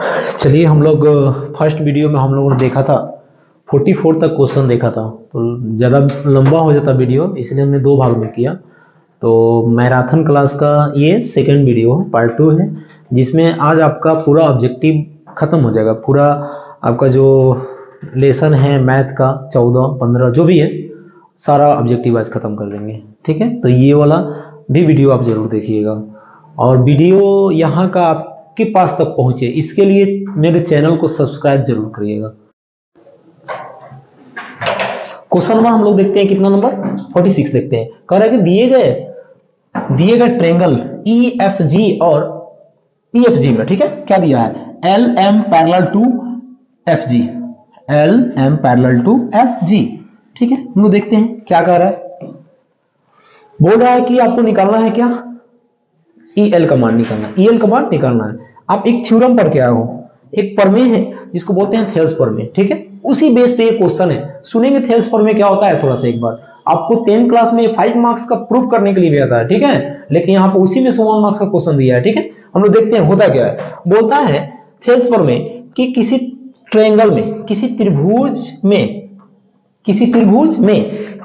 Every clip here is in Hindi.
चलिए हम लोग फर्स्ट वीडियो में हम लोगों ने देखा था 44 तक क्वेश्चन देखा था, तो ज़्यादा लंबा हो जाता वीडियो, इसलिए हमने दो भाग में किया। तो मैराथन क्लास का ये सेकंड वीडियो है, पार्ट 2 है, जिसमें आज आपका पूरा ऑब्जेक्टिव खत्म हो जाएगा। पूरा आपका जो लेसन है मैथ का 14-15 जो भी है, सारा ऑब्जेक्टिव आज खत्म कर देंगे। ठीक है, तो ये वाला भी वीडियो आप जरूर देखिएगा, और वीडियो यहाँ का आपके पास तक पहुँचे इसके लिए मेरे चैनल को सब्सक्राइब जरूर करिएगा। क्वेश्चन नंबर हम लोग देखते हैं, कितना नंबर 46 देखते हैं। कह रहा है कि दिए गए ट्रेंगल EFG और EFG में, ठीक है, क्या दिया है, LM parallel to FG, LM parallel to FG। ठीक है, हम लोग देखते हैं क्या कह रहा है। बोल रहा है कि आपको निकालना है क्या, EL का मान निकालना है, EL का मान निकालना है। आप एक थ्योरम पढ़ के आए हो, एक प्रमेय है जिसको बोलते हैं थेल्स प्रमेय। ठीक है, उसी बेस पे ये क्वेश्चन है, सुनेंगे थेल्स प्रमेय क्या होता है थोड़ा सा एक बार। आपको 10 क्लास में 5 मार्क्स का प्रूफ करने के लिए भी आता है, ठीक है, लेकिन यहाँ पे उसी में से 1 मार्क्स का क्वेश्चन दिया है। ठीक है, हम लोग देखते हैं होता क्या है। बोलता है थेल्स प्रमेय कि किसी ट्रायंगल में, किसी त्रिभुज में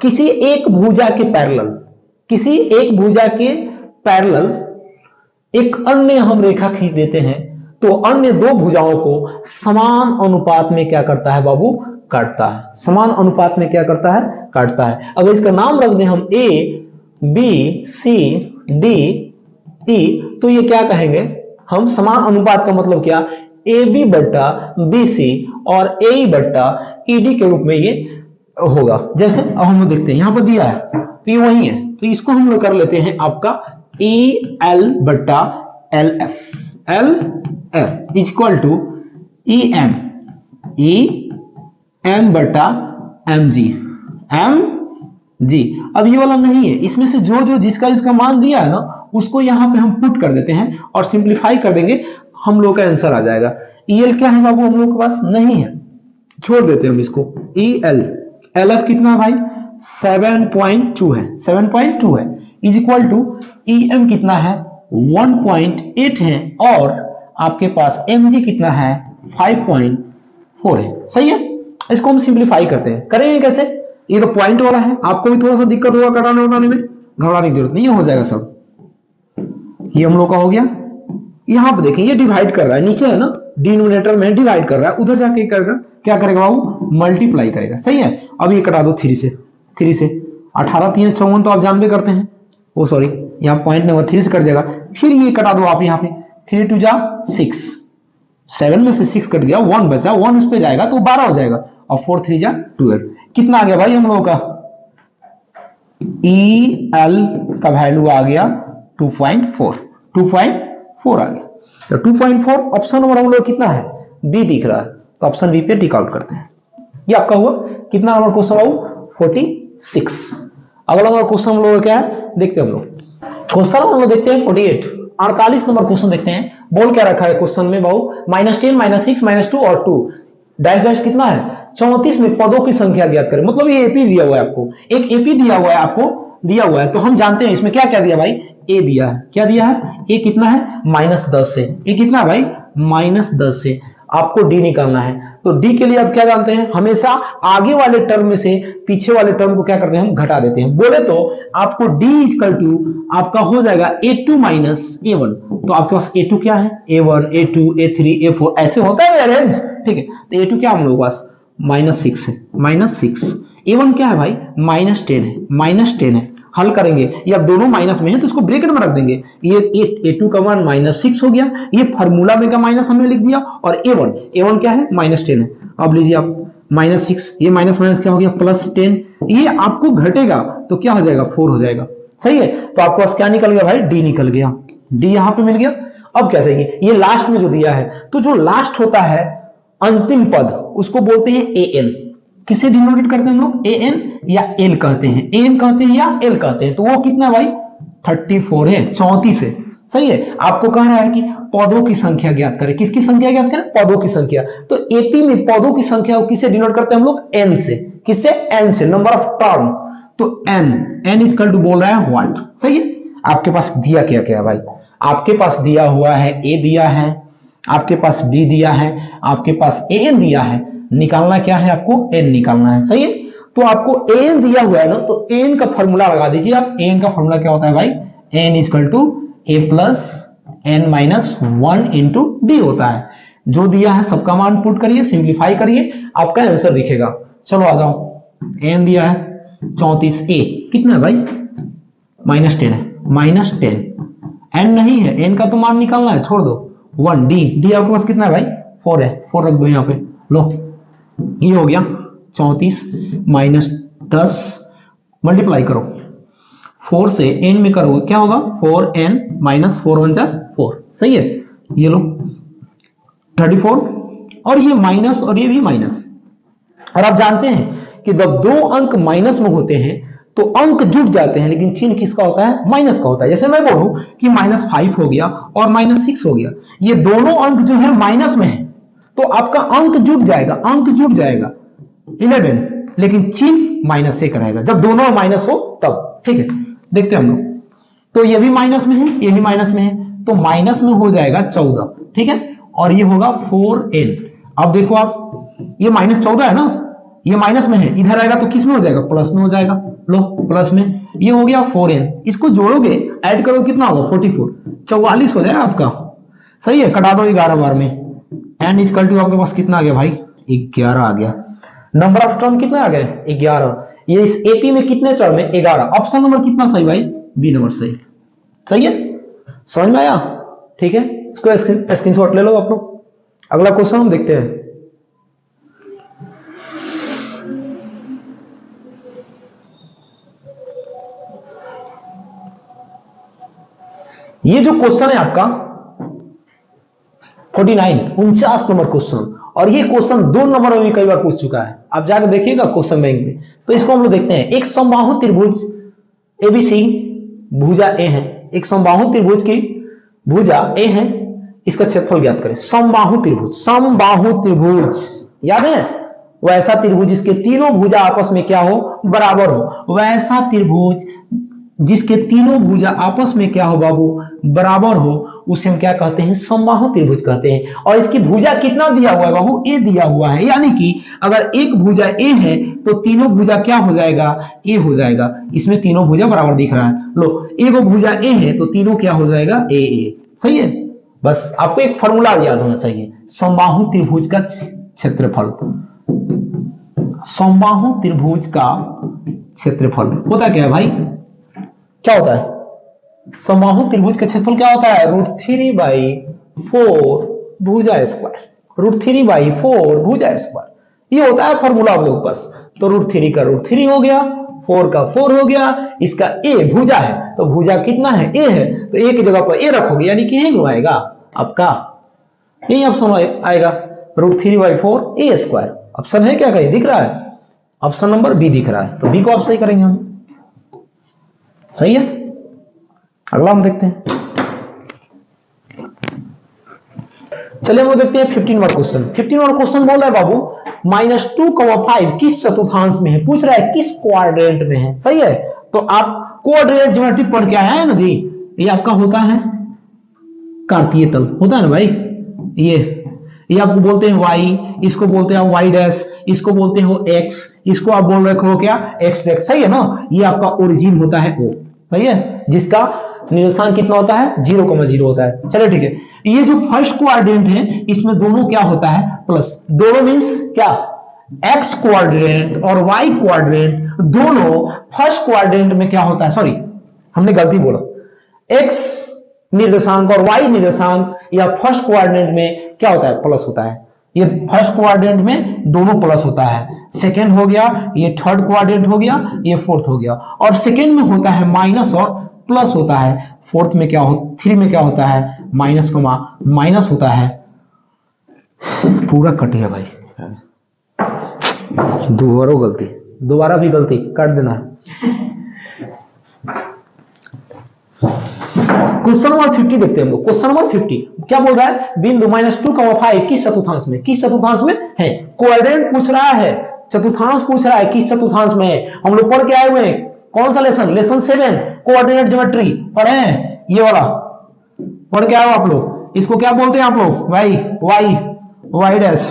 किसी एक भुजा के पैरेलल, किसी एक भुजा के पैरेलल एक अन्य हम रेखा खींच देते हैं, तो अन्य दो भुजाओं को समान अनुपात में क्या करता है बाबू, काटता है। समान अनुपात में क्या करता है, काटता है। अगर इसका नाम रख दें हम A B C D E, तो ये क्या कहेंगे हम, समान अनुपात का मतलब क्या, AB बट्टा BC और AE बट्टा ED के रूप में ये होगा। जैसे अब हम लोग देखते हैं यहां पर दिया है तो ये वही है, तो इसको हम लोग कर लेते हैं आपका EL बट्टा LF, LF equal to EM बट्टा MG। अब ये वाला नहीं है, इसमें से जो जिसका मान दिया है ना, उसको यहां पे हम पुट कर देते हैं और सिंप्लीफाई कर देंगे, हम लोग का आंसर आ जाएगा। EL क्या है बाबू, हम लोग के पास नहीं है, छोड़ देते हैं हम इसको। EL, LF कितना है भाई, 7.2 है, 7.2 है, इज इक्वल टू EM कितना है, 1.8 है, और आपके पास MG कितना है, 5.4 है। सही है, इसको हम सिंप्लीफाई करते हैं। करेंगे कैसे, ये तो पॉइंट वाला है, आपको भी थोड़ा सा दिक्कत होगा कटाने उठाने में, घबराने की जरूरत नहीं, हो जाएगा सब। ये हम लोग का हो गया। यहां पर देखें ये डिवाइड कर रहा है, नीचे है ना, डिनोमिनेटर में डिवाइड कर रहा है, उधर जाके क्या करेगा बाबू, मल्टीप्लाई करेगा। सही है, अब ये कटा दो 3 से 18 3 54 तो आप जानते करते हैं, वो सॉरी यहाँ पॉइंट नंबर 3 से कट जाएगा। फिर ये कटा दो आप यहाँ पे, 3 2 जा 6, 7 में से 6 कट गया, 1 बचा, 1 उस पे जाएगा तो 12 हो जाएगा, और 4 3 जा 12। कितना आ गया भाई हम लोगों का, EL का वैल्यू आ गया 2.4 आ गया। तो 2.4 ऑप्शन नंबर हम लोग कितना है, बी दिख रहा है, तो ऑप्शन बी पे टिक आउट करते हैं। ये आपका हुआ कितना नंबर क्वेश्चन बाबू, 46। अगला नंबर क्वेश्चन हम लोग क्या है देखते हैं हम लोग। क्वेश्चन हम लोग देखते हैं 48 नंबर क्वेश्चन देखते हैं। बोल क्या रखा है क्वेश्चन में बाबू, -10 -6 -2 और 2 डैश कितना है 34 में पदों की संख्या ज्ञात करें। मतलब ये एपी दिया हुआ है आपको, एक एपी दिया हुआ है, आपको दिया हुआ है, तो हम जानते हैं इसमें क्या क्या दिया भाई, ए दिया है, क्या दिया है, ए कितना है -10 से, ए कितना है भाई -10 से, आपको डी निकालना है। तो डी के लिए आप क्या जानते हैं, हमेशा आगे वाले टर्म में से पीछे वाले टर्म को क्या करते हैं, हम घटा देते हैं। बोले तो आपको डी इक्वल टू आपका हो जाएगा A2 माइनस A1। तो आपके पास A2 क्या है, A1 A2 A3 A4 ऐसे होता है अरेंज। ठीक है, तो A2 क्या हम लोगों के पास -6 है, -6। A1 क्या है भाई, -10 है, -10 है। हल करेंगे, ये अब दोनों माइनस में है तो इसको ब्रैकेट में रख देंगे। ये A2 का मान -6 हो गया, ये फार्मूला में का माइनस हमने लिख दिया, और A1 क्या है -10 है। अब लीजिए आप -6, ये माइनस माइनस क्या हो गया +10, ये आपको घटेगा तो क्या हो जाएगा 4 हो जाएगा। सही है, तो आपको पास क्या निकल गया भाई, डी निकल गया, डी यहां पे मिल गया। अब क्या चाहिए, ये लास्ट में जो दिया है, तो जो लास्ट होता है अंतिम पद उसको बोलते हैं AN। किसे डिनोटेट करते हैं हम लोग, AN या L कहते हैं, AN कहते हैं या L कहते हैं। तो वो कितना भाई 34 है, 34 है। सही है, आपको कह रहा है कि पौधों की संख्या ज्ञात करें। किसकी संख्या ज्ञात करें, पौधों की संख्या। तो एपी में पौधों की संख्या को किससे डिनोट करते हैं हम लोग, N से। किससे, N से, नंबर ऑफ टर्म। तो N इक्वल टू बोल रहा है व्हाट। सही है, आपके पास दिया क्या क्या भाई, आपके पास दिया हुआ है A दिया है, आपके पास बी दिया है, आपके पास ए एन दिया है, निकालना क्या है आपको, एन निकालना है। सही है, तो आपको एन दिया हुआ है ना, तो एन का फॉर्मूला लगा दीजिए आप। एन का फॉर्मूला क्या होता है भाई, n equal to a plus n minus 1 into d होता है। जो दिया है सबका मान पुट करिए, सिंप्लीफाई करिए, आपका आंसर दिखेगा। चलो आ जाओ, एन दिया है 34, ए कितना है भाई, -10 है, -10, एन नहीं है, एन का तो मान निकालना है, छोड़ दो 1, डी आपके पास कितना है भाई, 4 है, 4 रख दो यहाँ पे। लो ये हो गया 34 माइनस 10, मल्टीप्लाई करो 4 से एन में करोगे क्या होगा, 4n माइनस 4 1 4। सही है, ये लो 34, और ये माइनस और ये भी माइनस। और आप जानते हैं कि जब दो अंक माइनस में होते हैं तो अंक जुट जाते हैं, लेकिन चिन्ह किसका होता है, माइनस का होता है। जैसे मैं बोलूं कि -5 हो गया और -6 हो गया, ये दोनों अंक जो है माइनस में है, तो आपका अंक जुट जाएगा, अंक जुट जाएगा 11, लेकिन चिन्ह माइनस से रहेगा जब दोनों माइनस हो तब। ठीक है, देखते हैं हम लोग। तो ये भी माइनस में है, ये भी माइनस में है, तो माइनस में हो जाएगा 14। ठीक है, और ये होगा 4n। अब देखो आप, ये -14 है ना, ये माइनस में है, इधर आएगा तो किस में हो जाएगा, प्लस में हो जाएगा। लो प्लस में, ये हो गया 4n, इसको जोड़ोगे ऐड करो कितना होगा 44, 44 हो जाएगा आपका। सही है, कटा दो 11 बार में, n इक्वल टू आपके पास कितना आ गया भाई, 11 आ गया। नंबर ऑफ टर्म कितना आ गया, 11। ये इस एपी में कितने टर्म है, 11। ऑप्शन नंबर कितना सही भाई, बी नंबर सही। सही है, समझ में आया। ठीक है, इसको स्क्रीनशॉट ले लो आप लोग। अगला क्वेश्चन हम देखते हैं। ये जो क्वेश्चन है आपका 49 नंबर क्वेश्चन, और ये क्वेश्चन 2 नंबर में कई बार पूछ चुका है, आप जाकर देखिएगा क्वेश्चन बैंक में। तो इसको हम लोग देखते हैं। एक समबाहु त्रिभुज एबीसी, भुजा ए है, एक समबाहु त्रिभुज की भुजा ए है, इसका क्षेत्रफल ज्ञात करें। समबाहु त्रिभुज, समबाहु त्रिभुज याद है, वैसा त्रिभुज जिसके तीनों भुजा आपस में क्या हो, बराबर हो। वैसा त्रिभुज जिसके तीनों भुजा आपस में क्या हो बाबू, बराबर हो, उसे हम क्या कहते हैं, समबाहु त्रिभुज कहते हैं। और इसकी भुजा कितना दिया हुआ है बाबू, ए दिया हुआ है, यानी कि अगर एक भुजा ए है तो तीनों भुजा क्या हो जाएगा, ए हो जाएगा। इसमें तीनों भुजा बराबर दिख रहा है। लो एक भुजा ए है तो तीनों क्या हो जाएगा, ए ए। सही है, बस आपको एक फॉर्मूला याद होना चाहिए, समबाहु त्रिभुज का क्षेत्रफल। समबाहु त्रिभुज का क्षेत्रफल होता क्या है भाई, क्या होता है, समबाहु त्रिभुज का क्षेत्रफल क्या होता है, √3/4 भुजा स्क्वायर, √3/4 भुजा स्क्वायर। ये होता है फॉर्मूला आप लोग पास। तो √3 का √3 हो गया, 4 का 4 हो गया, इसका ए भुजा है, तो भुजा कितना है, ए है, तो ए की जगह पर ए रखोगे, यानी कि यही आएगा आपका, यही ऑप्शन आएगा, √3/4 ए स्क्वायर। ऑप्शन है क्या, कहीं दिख रहा है, ऑप्शन नंबर बी दिख रहा है, तो बी को आप सही करेंगे हम। सही है, अगला हम देखते हैं। चलिए हम देखते हैं 15 नंबर क्वेश्चन। 15 नंबर क्वेश्चन बोल रहा है बाबू -2,5 किस चतुर्थांश में है, पूछ रहा है किस क्वाड्रेंट में है। सही है, तो आप कोऑर्डिनेट ज्योमेट्री पढ़ के आए हैं ना जी, ये आपका होता है कार्तीय तल, होता है ना भाई, ये आपको बोलते हैं y, इसको बोलते हैं y डैश, इसको बोलते हो x, इसको आप बोल रहे हो क्या, x डैश। सही है ना, ये आपका ओरिजिन होता है O। सही है, जिसका निर्देशांक कितना होता है, 0,0 होता है। चलिए ठीक है, ये जो फर्स्ट क्वाड्रेंट है इसमें दोनों क्या होता है, प्लस। दोनों मींस क्या, x क्वाड्रेंट और y क्वाड्रेंट दोनों फर्स्ट क्वाड्रेंट में क्या होता है, सॉरी हमने गलती बोला, x निर्देशांक और y निर्देशांक या फर्स्ट क्वाड्रेंट में क्या होता है, प्लस होता है। ये फर्स्ट क्वाड्रेंट में दोनों प्लस होता है, सेकेंड हो गया, ये थर्ड क्वाड्रेंट हो गया, ये फोर्थ हो गया। और सेकेंड में होता है माइनस और प्लस होता है, फोर्थ में क्या हो, 3 में क्या होता है, माइनस कमा माइनस होता है। पूरा कट गया भाई, दोबारा भी गलती काट देना है। क्वेश्चन नंबर 50 देखते हैं हम लोग। क्वेश्चन नंबर 50 क्या बोल रहा है, बिंदु -2,5 किस चतुर्थांश में, किस चतुर्थांश में है। कोऑर्डिनेट पूछ रहा है, चतुर्थांश पूछ रहा है, किस चतुर्थांश में है। हम लोग पढ़ के आए हुए हैं, कौन सा लेसन, लेसन 7 कोऑर्डिनेट ज्योमेट्री पढ़े हैं, ये वाला पढ़ के आए हो आप लोग। इसको क्या बोलते हैं आप लोग, वाई डैश,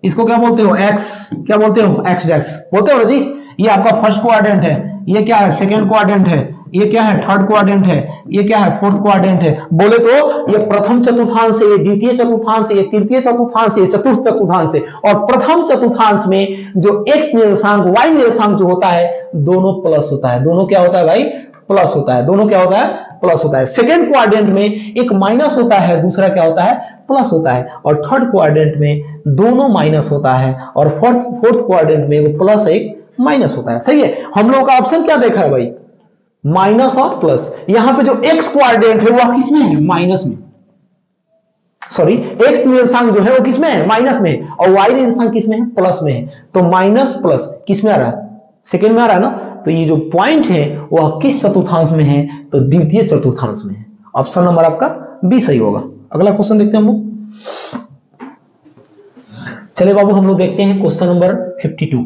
इसको क्या बोलते हो, एक्स, क्या बोलते हो, एक्स डैश बोलते हो ना जी। ये आपका फर्स्ट क्वाड्रेंट है, ये क्या है, सेकंड क्वाड्रेंट है, ये क्या है, थर्ड क्वाड्रेंट है, ये क्या है, फोर्थ क्वाड्रेंट है। बोले तो ये प्रथम चतुर्थांश है, ये द्वितीय चतुर्थांश है, ये तृतीय चतुर्थांश है, ये चतुर्थ चतुर्थांश है। और प्रथम चतुर्थांश में जो एक्स निर्देशांक वाई निर्देशांक जो होता है दोनों प्लस होता है, दोनों क्या होता है भाई, प्लस होता है, दोनों क्या होता है, प्लस होता है। सेकेंड क्वाड्रेंट में एक माइनस होता है, दूसरा क्या होता है, प्लस होता है। और थर्ड क्वाड्रेंट में दोनों माइनस होता है, और फोर्थ क्वाड्रेंट में एक प्लस एक माइनस होता है। सही है, हम लोगों का ऑप्शन क्या देखा है भाई, माइनस और प्लस। यहां पे जो एक्स क्वाड्रेंट है वह किसमें है, माइनस में, सॉरी एक्स निर्देशांक जो है वो किसमें है, माइनस में, और वाई निर्देशांक किसमें है, प्लस में है। तो माइनस प्लस किसमें आ रहा है, सेकेंड में आ रहा है ना। तो ये जो पॉइंट है वह किस चतुर्थांश में है, तो द्वितीय चतुर्थांश में है। ऑप्शन नंबर आपका बी सही होगा। अगला क्वेश्चन देखते हैं हम लोग। चलिए बाबू हम लोग देखते हैं क्वेश्चन नंबर 52।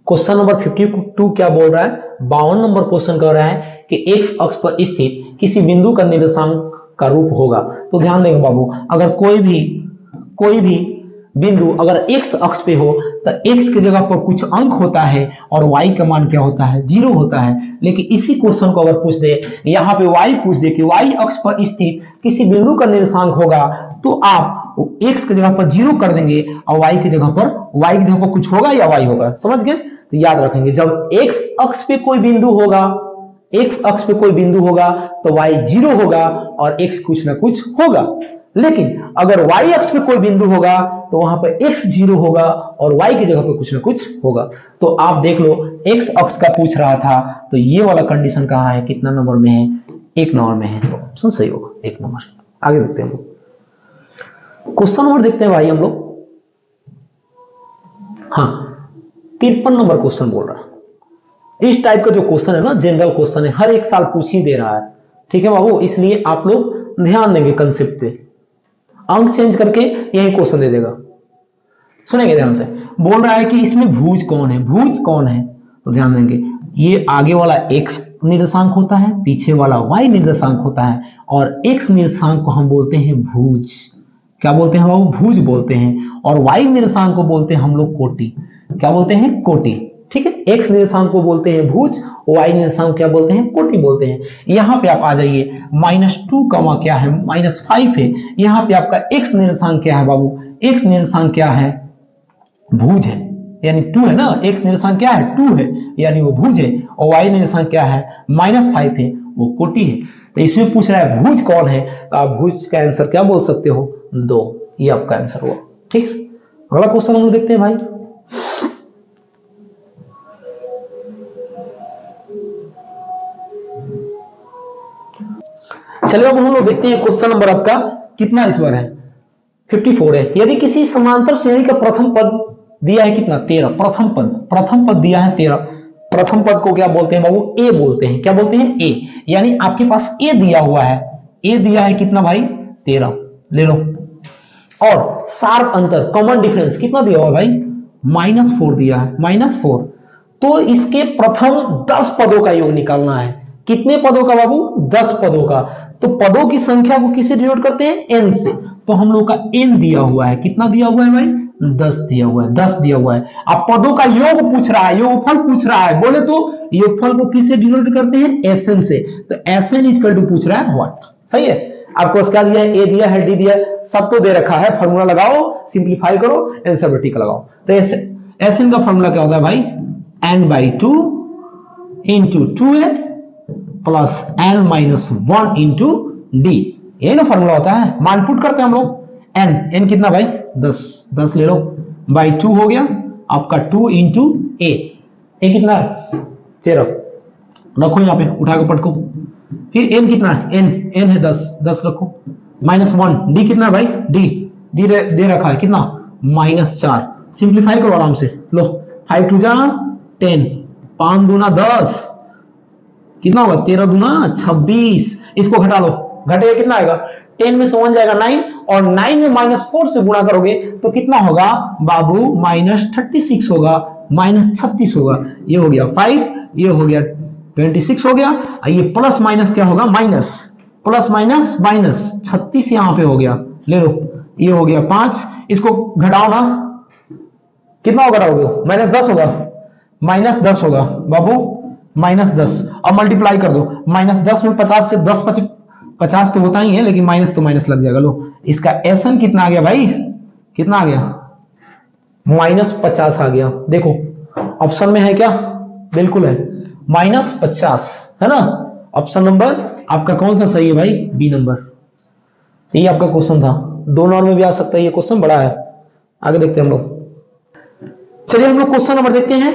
क्वेश्चन नंबर 52 क्या बोल रहा है, 52 नंबर क्वेश्चन कह रहा है कि एक्स अक्ष पर स्थित किसी बिंदु का निर्देशांक का रूप होगा। तो ध्यान देंगे बाबू, अगर कोई भी बिंदु अगर एक्स अक्ष पे हो तो एक्स की जगह पर कुछ अंक होता है और वाई का मान क्या होता है, 0 होता है। लेकिन इसी क्वेश्चन को अगर पूछ दे, यहाँ पे वाई पूछ दे कि वाई अक्ष पर स्थित किसी बिंदु का निर्देशांक होगा, तो आप एक्स की जगह पर 0 कर देंगे और वाई की जगह पर कुछ होगा या वाई होगा। समझ गए, तो याद रखेंगे जब एक्स अक्ष पे कोई बिंदु होगा, एक्स अक्ष पे कोई बिंदु होगा तो वाई 0 होगा और एक्स कुछ ना कुछ होगा। लेकिन अगर वाई अक्ष पे कोई बिंदु होगा तो वहां पर एक्स 0 होगा और वाई की जगह पे कुछ ना कुछ होगा। तो आप देख लो, एक्स अक्ष का पूछ रहा था तो ये वाला कंडीशन कहां है, कितना नंबर में है, 1 नंबर में है। तो ऑप्शन सही होगा 1 नंबर। आगे देखते हैं, क्वेश्चन नंबर देखते हैं भाई हम लोग। हाँ 53 नंबर क्वेश्चन बोल रहा है। इस टाइप का जो क्वेश्चन है ना, जनरल क्वेश्चन है, हर एक साल पूछ ही दे रहा है। ठीक है बाबू, इसलिए आप लोग ध्यान देंगे कंसेप्ट पे, अंक चेंज करके यही क्वेश्चन दे देगा। सुनेंगे ध्यान से। बोल रहा है कि इसमें भुज कौन है, भुज कौन है, तो ध्यान देंगे ये आगे वाला x निर्देशांक होता है, पीछे वाला y निर्देशांक होता है, और x निर्देशांक को हम बोलते हैं भुज। क्या बोलते हैं बाबू, भुज बोलते हैं। और y निर्देशांक को बोलते हैं हम लोग कोटि। क्या बोलते हैं, कोटि। ठीक है, x निर्देशांक को बोलते हैं भुज, y निर्देशांक क्या बोलते हैं, कोटि बोलते हैं। यहां पे आप आ जाइए, -2 कमा क्या है, -5 है। यहां पे आपका x निर्देशांक क्या है बाबू, x निर्देशांक क्या है, भुज है, यानी 2 है ना। x निर्देशांक क्या है, 2 है, यानी वो भुज है। और y निर्देशांक क्या है, -5 है, वो कोटि है। तो इसमें पूछ रहा है भुज कौन है, तो आप भुज का आंसर क्या बोल सकते हो, 2। ये आपका आंसर हुआ। ठीक है, अगला क्वेश्चन हम लोग देखते हैं भाई। चलिए अब हम लोग देखते हैं क्वेश्चन नंबर आपका कितना इस बार है, 54 है। यदि किसी समांतर श्रेणी का प्रथम पद दिया है कितना, 13, प्रथम पद दिया है 13। प्रथम पद को क्या बोलते हैं बाबू, ए बोलते हैं। क्या बोलते हैं, ए। यानी आपके पास ए दिया हुआ है, ए दिया है कितना भाई, 13 ले लो। और शार्प अंतर, कॉमन डिफरेंस कितना दिया हुआ भाई, -4 दिया है, -4। तो इसके प्रथम 10 पदों का योग निकालना है। कितने पदों का बाबू, 10 पदों का। तो पदों की संख्या को किससे डिनोट करते हैं, n से। तो हम लोग का n दिया हुआ है, कितना दिया हुआ है भाई, 10 दिया हुआ है, 10 दिया हुआ है। अब पदों का योग पूछ रहा है, योगफल पूछ रहा है। बोले तो योगफल को किससे डिनोट करते हैं, Sn से। तो Sn इक्वल टू पूछ रहा है व्हाट। सही है, आपको क्या दिया है, a दिया है, d दिया है, सब तो दे रखा है। फॉर्मूला लगाओ, सिंप्लीफाई करो, आंसर वर्टिकल लगाओ। तो Sn का फॉर्मूला क्या होता है भाई, n/2 into 2n plus n-1 into D. यही ना फॉर्मूला होता है। मान पुट करते हैं हम लोग। n कितना भाई, 10 ले लो, बाई 2 हो गया आपका 2 इंटू ए कितना है, 13 रखो यहाँ पे, उठा के पटको। फिर n कितना है, n है 10 रखो, -1। डी कितना है भाई, डी दे रखा है कितना, -4। सिंप्लीफाई करो आराम से, लो 5 2 जा 10, 5 दूना 10, कितना होगा, 13 दूना 26। इसको घटा लो, घटेगा कितना आएगा, 10 में से 1 जाएगा 9, और 9 में -4 से गुणा करोगे तो कितना होगा बाबू, -36 होगा, -36 होगा। ये हो गया 5, ये हो गया 26 हो गया। ये प्लस माइनस क्या होगा, माइनस, प्लस माइनस माइनस 36 यहां पे हो गया, ले लो, ये हो गया 5, इसको घटाओ ना, कितना होगा -10 होगा, -10 होगा बाबू, -10 अब मल्टीप्लाई कर दो, -10 में 50 से 10 50 तो होता ही है, लेकिन माइनस तो माइनस लग जाएगा। लो इसका एसन कितना आ गया भाई, कितना आ गया, -50 आ गया। देखो ऑप्शन में है क्या, बिल्कुल है, -50 है ना। ऑप्शन नंबर आपका कौन सा सही है भाई, बी नंबर। ये आपका क्वेश्चन था, 2 नंबर में भी आ सकता है, ये क्वेश्चन बड़ा है। आगे देखते हैं हम लोग, चलिए हम लोग क्वेश्चन नंबर देखते हैं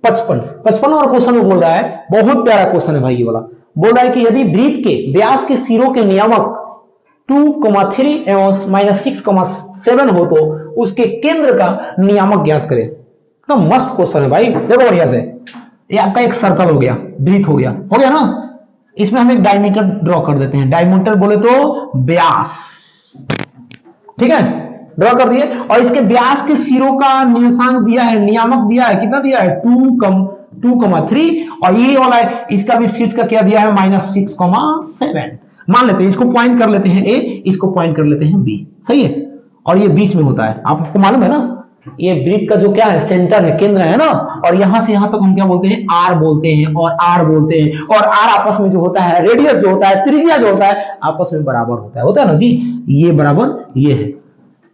55 नंबर क्वेश्चन में बोल रहा है, बहुत प्यारा क्वेश्चन है भाई ये वाला। बोल रहा है कि यदि वृत्त के व्यास के सिरों के नियामक 2,3 एवं -6,7 हो तो उसके केंद्र का नियामक ज्ञात करें। तो मस्त क्वेश्चन है भाई, देखो बढ़िया से, ये आपका एक सर्कल हो गया, वृत्त हो गया ना। इसमें हम एक डायमीटर ड्रॉ कर देते हैं, डायमीटर बोले तो व्यास, ठीक है, ड्रॉ कर दिए। और इसके व्यास के सिरों का निर्देशांक दिया है, नियामक दिया है, कितना दिया है 2,3, और ये वाला है इसका भी शीर्ष का क्या दिया है -6,7। मान लेते हैं इसको पॉइंट कर लेते हैं ए, इसको पॉइंट कर लेते हैं बी, सही है। और ये बीच में होता है, आपको मालूम है ना, ये वृत्त का जो क्या है सेंटर है, केंद्र है ना। और यहां से यहां तक हम क्या बोलते हैं, आर बोलते हैं, और आर बोलते हैं, और आर आपस में जो होता है, रेडियस जो होता है, त्रिज्या जो होता है, आपस में बराबर होता है ना जी, ये बराबर ये है।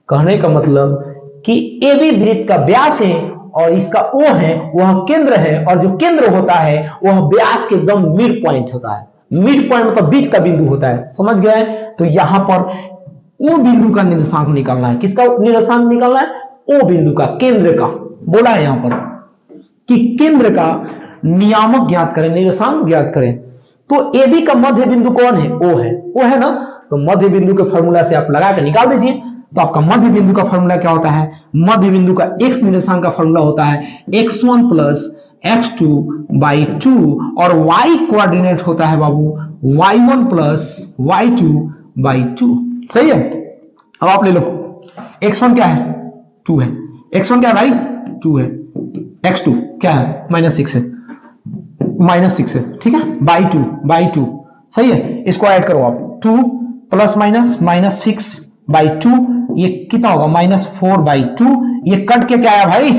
कहने का मतलब कि ए बी वृत्त का व्यास है और इसका ओ है, वह केंद्र है, और जो केंद्र होता है वह व्यास के एकदम मिड पॉइंट होता है। मिड पॉइंट मतलब बीच का बिंदु होता है, समझ गए। तो यहां पर ओ बिंदु का निर्देशांक निकालना है, किसका निर्देशांक निकालना है, ओ बिंदु का, केंद्र का। बोला है यहां पर कि केंद्र का नियामक ज्ञात करें, निर्देशांक ज्ञात करें। तो ए बी का मध्य बिंदु कौन है, ओ है, ओ है ना। तो मध्य बिंदु के फॉर्मूला से आप लगा के निकाल दीजिए। तो आपका मध्य बिंदु का फॉर्मूला क्या होता है, मध्य बिंदु का एक्स निर्देशांक का फॉर्मूला होता है x1 प्लस x2/2, और y कोऑर्डिनेट होता है बाबू y1 प्लस y2/2, सही है। अब आप ले लो, x1 क्या है 2 है, x1 क्या है भाई 2 है, x2 क्या है -6 है, -6 है, ठीक है, by2 सही है। इसको ऐड करो आप, 2 प्लस -6/2, ये कितना होगा -4/2, ये कट के क्या आया भाई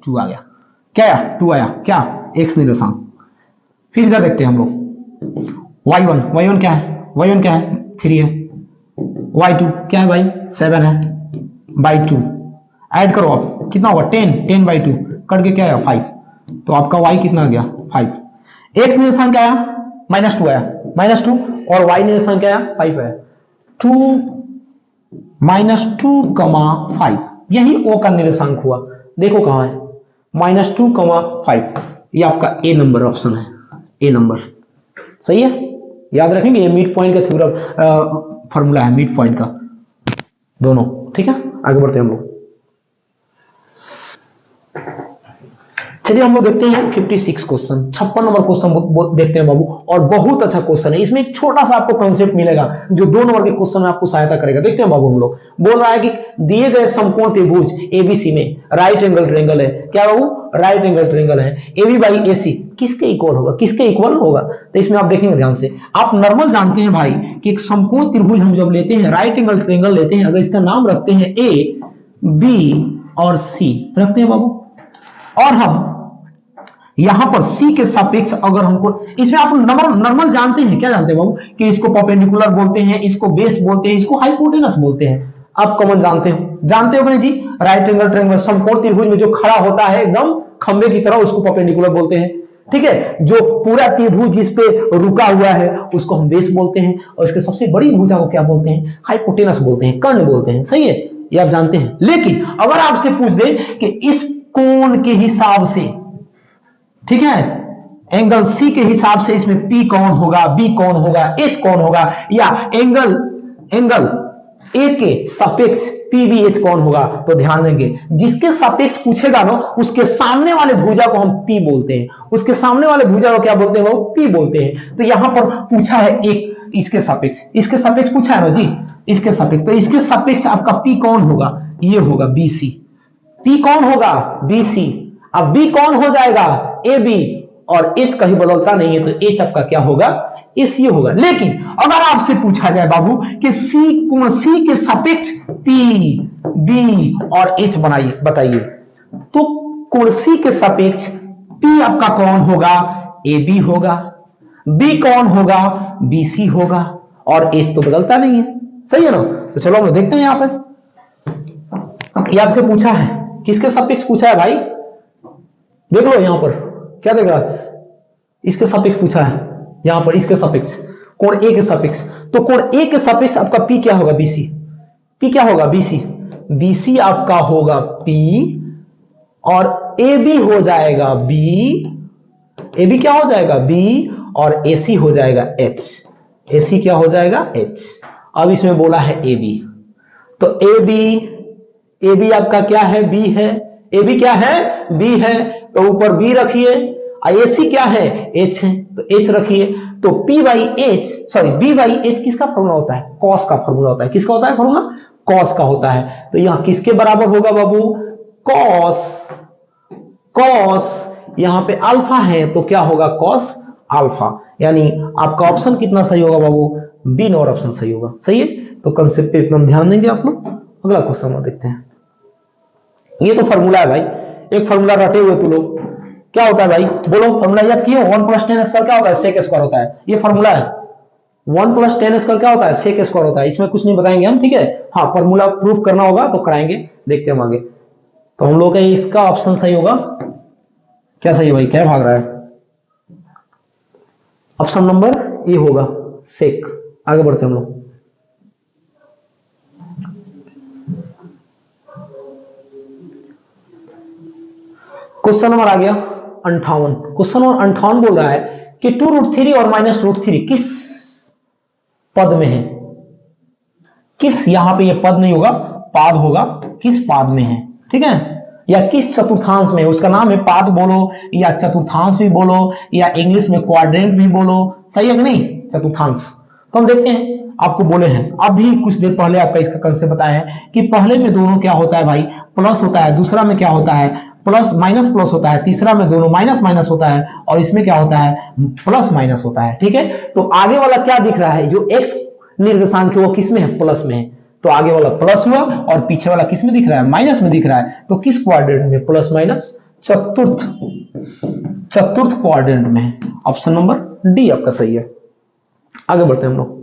2 आ गया, क्या आया 2 आया, क्या x निर्देशांक। फिर इधर देखते हैं हम लोग, y1 क्या है, y1 क्या है 3 है, y2 क्या है भाई 7 है, by2 ऐड करो आप, कितना होगा 10/2, कट के क्या आया 5, तो आपका y कितना आ गया 5। x निर्देशांक क्या आया -2 आया, -2, और y निर्देशांक क्या आया 5 आया, 2 -2,5, यही O का निर्देशांक हुआ। देखो कहां है -2,5, ये आपका ए नंबर ऑप्शन है, ए नंबर, सही है। याद रखेंगे ये मिड पॉइंट का थ्योरम फॉर्मूला है, मिड पॉइंट का दोनों, ठीक है। आगे बढ़ते हैं हम लोग, चलिए हम लोग देखते हैं 56 क्वेश्चन, 56 नंबर क्वेश्चन देखते हैं बाबू, और बहुत अच्छा क्वेश्चन है। इसमें एक छोटा सा आपको कॉन्सेप्ट मिलेगा जो 2 नंबर के क्वेश्चन में आपको सहायता करेगा। देखते हैं बाबू हम लोग, बोल रहा है कि दिए गए समकोण त्रिभुज एबीसी में राइट एंगल ट्रायंगल है, क्या बाबू राइट एंगल ट्रायंगल है, एबी बाई एसी किसके इक्वल होगा, किसके इक्वल होगा। तो इसमें आप देखेंगे ध्यान से, आप नॉर्मल जानते हैं भाई कि एक समकोण त्रिभुज हम जब लेते हैं, राइट एंगल ट्रायंगल लेते हैं, अगर इसका नाम रखते हैं ए बी और सी रखते हैं बाबू, और हम यहां पर C के सापेक्ष अगर हमको, इसमें आप नॉर्मल जानते हैं, क्या जानते हैं बाबू कि इसको परपेंडिकुलर बोलते हैं, इसको बेस बोलते हैं, इसको हाइपोटेनस बोलते हैं। आप कॉमन जानते हो भाई जी, राइट एंगल ट्रायंगल समकोण त्रिभुज में जो खड़ा होता है एकदम खंबे की तरह, उसको परपेंडिकुलर बोलते हैं, ठीक है। जो पूरा त्रिभुज जिस पे रुका हुआ है उसको हम बेस बोलते हैं, और इसके सबसे बड़ी भुजा को क्या बोलते हैं, हाइपोटेनस बोलते हैं, कर्ण बोलते हैं, सही है, ये आप जानते हैं। लेकिन अगर आपसे पूछ दे कि इस कोण के हिसाब से, ठीक है, एंगल सी के हिसाब से इसमें P कौन होगा, B कौन होगा, H कौन होगा, या एंगल A के सापेक्ष PBH कौन होगा, तो ध्यान देंगे जिसके सापेक्ष पूछेगा ना उसके सामने वाले भुजा को हम P बोलते हैं, उसके सामने वाले भुजा को क्या बोलते हैं, वो P बोलते हैं। तो यहां पर पूछा है एक इसके सापेक्ष पूछा है ना जी, इसके सापेक्ष, तो इसके सापेक्ष आपका P कौन होगा, ये होगा BC। P कौन होगा BC, अब B कौन हो जाएगा AB, और H कहीं बदलता नहीं है, तो H आपका क्या होगा ये होगा। लेकिन अगर आपसे पूछा जाए बाबू कि सी के सापेक्ष पी, बी और एच बनाइए, बताइए, तो कोण सी के सापेक्ष पी आपका कौन होगा? ए बी होगा। बी कौन होगा? बी सी होगा। और एच तो बदलता नहीं है, सही है ना? तो चलो हम देखते हैं यहां पर। ये आपके पूछा है, किसके सापेक्ष पूछा है भाई? देख लो यहां पर क्या देख रहा है, इसके सापेक्ष पूछा है यहां पर, इसके सापेक्ष कोण ए के सापेक्ष। तो कोण ए के सापेक्ष आपका पी क्या होगा? बीसी। पी क्या होगा? बीसी। बीसी आपका होगा पी और ए बी हो जाएगा बी। ए बी क्या हो जाएगा? बी। और ए सी हो जाएगा एच। ए सी क्या हो जाएगा? एच। अब इसमें बोला है ए बी, तो ए बी आपका क्या है? बी है। ए बी क्या है? बी है, तो ऊपर बी रखिए। ए सी क्या है? एच है, तो एच रखिए। तो p by h, sorry b by h किसका फॉर्मूला होता है? कॉस का फॉर्मूला होता है। किसका होता है फॉर्मूला? कॉस का होता है। तो यहां किसके बराबर होगा बाबू? कॉस। कॉस यहां पे अल्फा है तो क्या होगा? Cos alpha. यानी आपका ऑप्शन कितना सही होगा बाबू? बी नॉट ऑप्शन सही होगा। सही है, तो कंसेप्ट पे एकदम ध्यान देंगे आप लोग। अगला क्वेश्चन देखते हैं। ये तो फॉर्मूला है भाई, एक फॉर्मूला रटे हुए तू लोग। क्या होता है भाई? बोलो फॉर्मूला याद किए? 1 + 10 स्क्वायर क्या होता है? सेक स्क्वायर होता है। ये फॉर्मूला है। 1 + 10 स्क्वायर क्या होता है? सेक स्क्वायर होता है। इसमें कुछ नहीं बताएंगे हम, ठीक है? हाँ, फॉर्मूला प्रूफ करना होगा तो कराएंगे, देखते हैं हम आगे। तो हम लोग इसका ऑप्शन सही होगा। क्या सही है भाई? क्या भाग रहा है? ऑप्शन नंबर ए होगा, सेक। आगे बढ़ते हम लोग। क्वेश्चन नंबर आ गया 58। क्वेश्चन नंबर 58 बोल रहा है कि 2√3 और -√3 किस पद में है? किस, यहां पे ये पद नहीं होगा, पाद होगा। किस पाद में है, ठीक है? या किस चतुर्थांश में? उसका नाम है पाद बोलो या चतुर्थांश भी बोलो या इंग्लिश में क्वाड्रेंट भी बोलो, सही है कि नहीं? चतुर्थांश। तो हम देखते हैं, आपको बोले हैं अभी कुछ देर पहले आपका इसका कंसेप्ट बताया है कि पहले में दोनों क्या होता है भाई? प्लस होता है। दूसरा में क्या होता है? प्लस माइनस प्लस होता है। तीसरा में दोनों माइनस माइनस होता है। और इसमें क्या होता है? प्लस माइनस होता है, ठीक है? तो आगे वाला क्या दिख रहा है? जो एक्स निर्देशांक है वो किस में है? प्लस में है। तो आगे वाला प्लस हुआ और पीछे वाला किस में दिख रहा है? माइनस में दिख रहा है। तो किस क्वाड्रेंट में? प्लस माइनस चतुर्थ क्वाड्रेंट में है। ऑप्शन नंबर डी आपका सही है। आगे बढ़ते हैं हम लोग।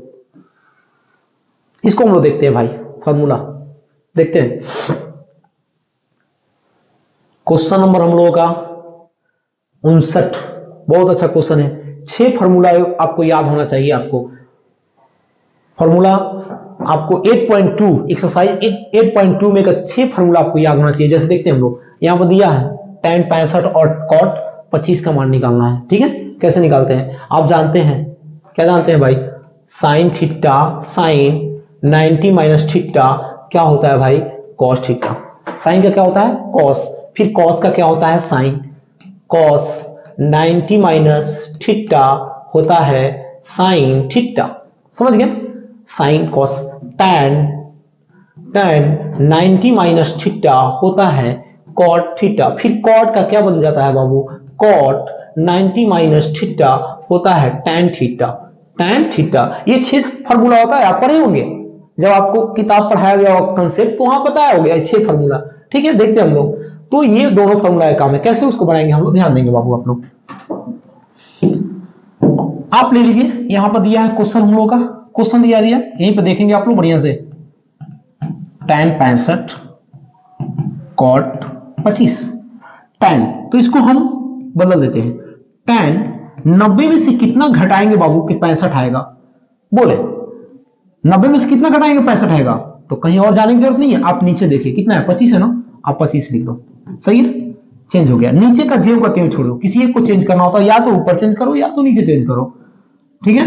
इसको हम लोग देखते हैं भाई, फॉर्मूला देखते हैं। क्वेश्चन नंबर हम लोगों का 59, बहुत अच्छा क्वेश्चन है। 6 फॉर्मूला आपको याद होना चाहिए। आपको फॉर्मूला आपको 8.2 एक्सरसाइज 8.2 में का 6 फॉर्मूला आपको याद होना चाहिए। जैसे देखते हैं हम लोग, यहां पर दिया है tan 65 और cot 25 का मान निकालना है, ठीक है? कैसे निकालते हैं? आप जानते हैं, क्या जानते हैं भाई? Sine theta, sine 90 minus theta क्या होता है भाई? Cos theta. साइन का क्या होता है? कॉस। फिर कॉस का क्या होता है? साइन। कॉस 90 माइनस थीटा होता है साइन थीटा। समझ गया? Sine cos. tan 90 minus theta होता है कॉट थीटा। फिर कॉट का क्या बन जाता है बाबू? कॉट 90 माइनस थीटा होता है tan थीटा। tan थीटा, ये 6 फॉर्मूला होता है, आप पढ़े होंगे जब आपको किताब पढ़ाया गया कंसेप्ट, तो वहां बताया हो गया 6 फॉर्मूला, ठीक है? देखते हैं हम लोग। तो ये दोनों फॉर्मूला का काम है, कैसे उसको बनाएंगे हम लोग, ध्यान देंगे बाबू आप लोग। आप ले लीजिए, यहां पर दिया है क्वेश्चन हम लोग का, क्वेश्चन दिया यहीं पर देखेंगे आप लोग बढ़िया से। tan 65 cot 25 tan, तो इसको हम बदल देते हैं। tan 90 में से कितना घटाएंगे बाबू कि 65 आएगा? बोले 90 में से कितना घटाएंगे? 65 आएगा। तो कहीं और जाने की जरूरत नहीं है, आप नीचे देखिए कितना है? 25 है ना? आप 25 लिख दो, सही है? चेंज हो गया। नीचे का जेव का तेव छोड़ो, किसी एक को चेंज करना होता है, या तो ऊपर चेंज करो या तो नीचे चेंज करो, ठीक है?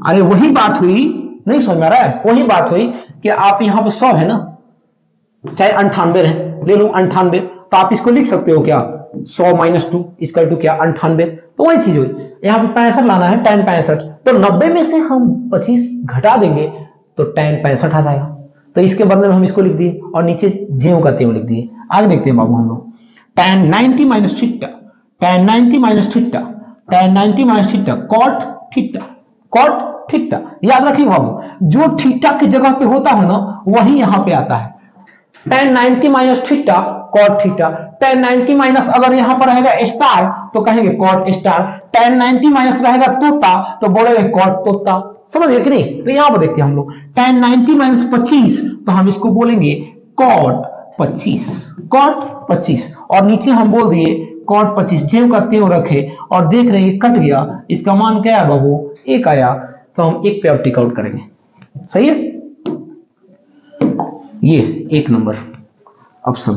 अरे वही बात हुई, नहीं समझ में आ रहा है? वही बात हुई कि आप यहां पर 100 है ना, चाहे 98 है, ले लो 98, तो आप इसको लिख सकते हो क्या? 100 - 2 इक्वल टू क्या? 98। तो वही चीज हुई, यहां पर 65 लाना है, tan 65। तो 90 में से हम 25 घटा देंगे तो tan 65 आ जाएगा। तो इसके बदले में हम इसको लिख दिए और नीचे जेव का तेव लिख दिए। आगे देखते हैं बाबू हम लोग। tan 90 minus theta, tan 90 minus theta, tan 90 minus theta cot theta. Cot theta. याद रखिए बाबू, जो थीटा की जगह पे होता है ना वही यहां पे आता है। tan 90 minus theta cot theta. tan 90 minus अगर यहां पर रहेगा स्टार तो कहेंगे कॉट स्टार। tan 90 माइनस रहेगा तोता तो बोलेंगे कॉट तोता। समझ गए कि नहीं? तो यहां पर देखते हैं हम लोग tan 90 माइनस 25 तो हम इसको बोलेंगे कॉट 25, कॉट 25। और नीचे हम बोल दिए कॉट 25, ज्यों का त्यों रखे और देख रहे हैं कट गया। इसका मान क्या है बाबू? 1 आया, तो हम 1 पे अब टिक आउट करेंगे। सही है, ये 1 नंबर ऑप्शन।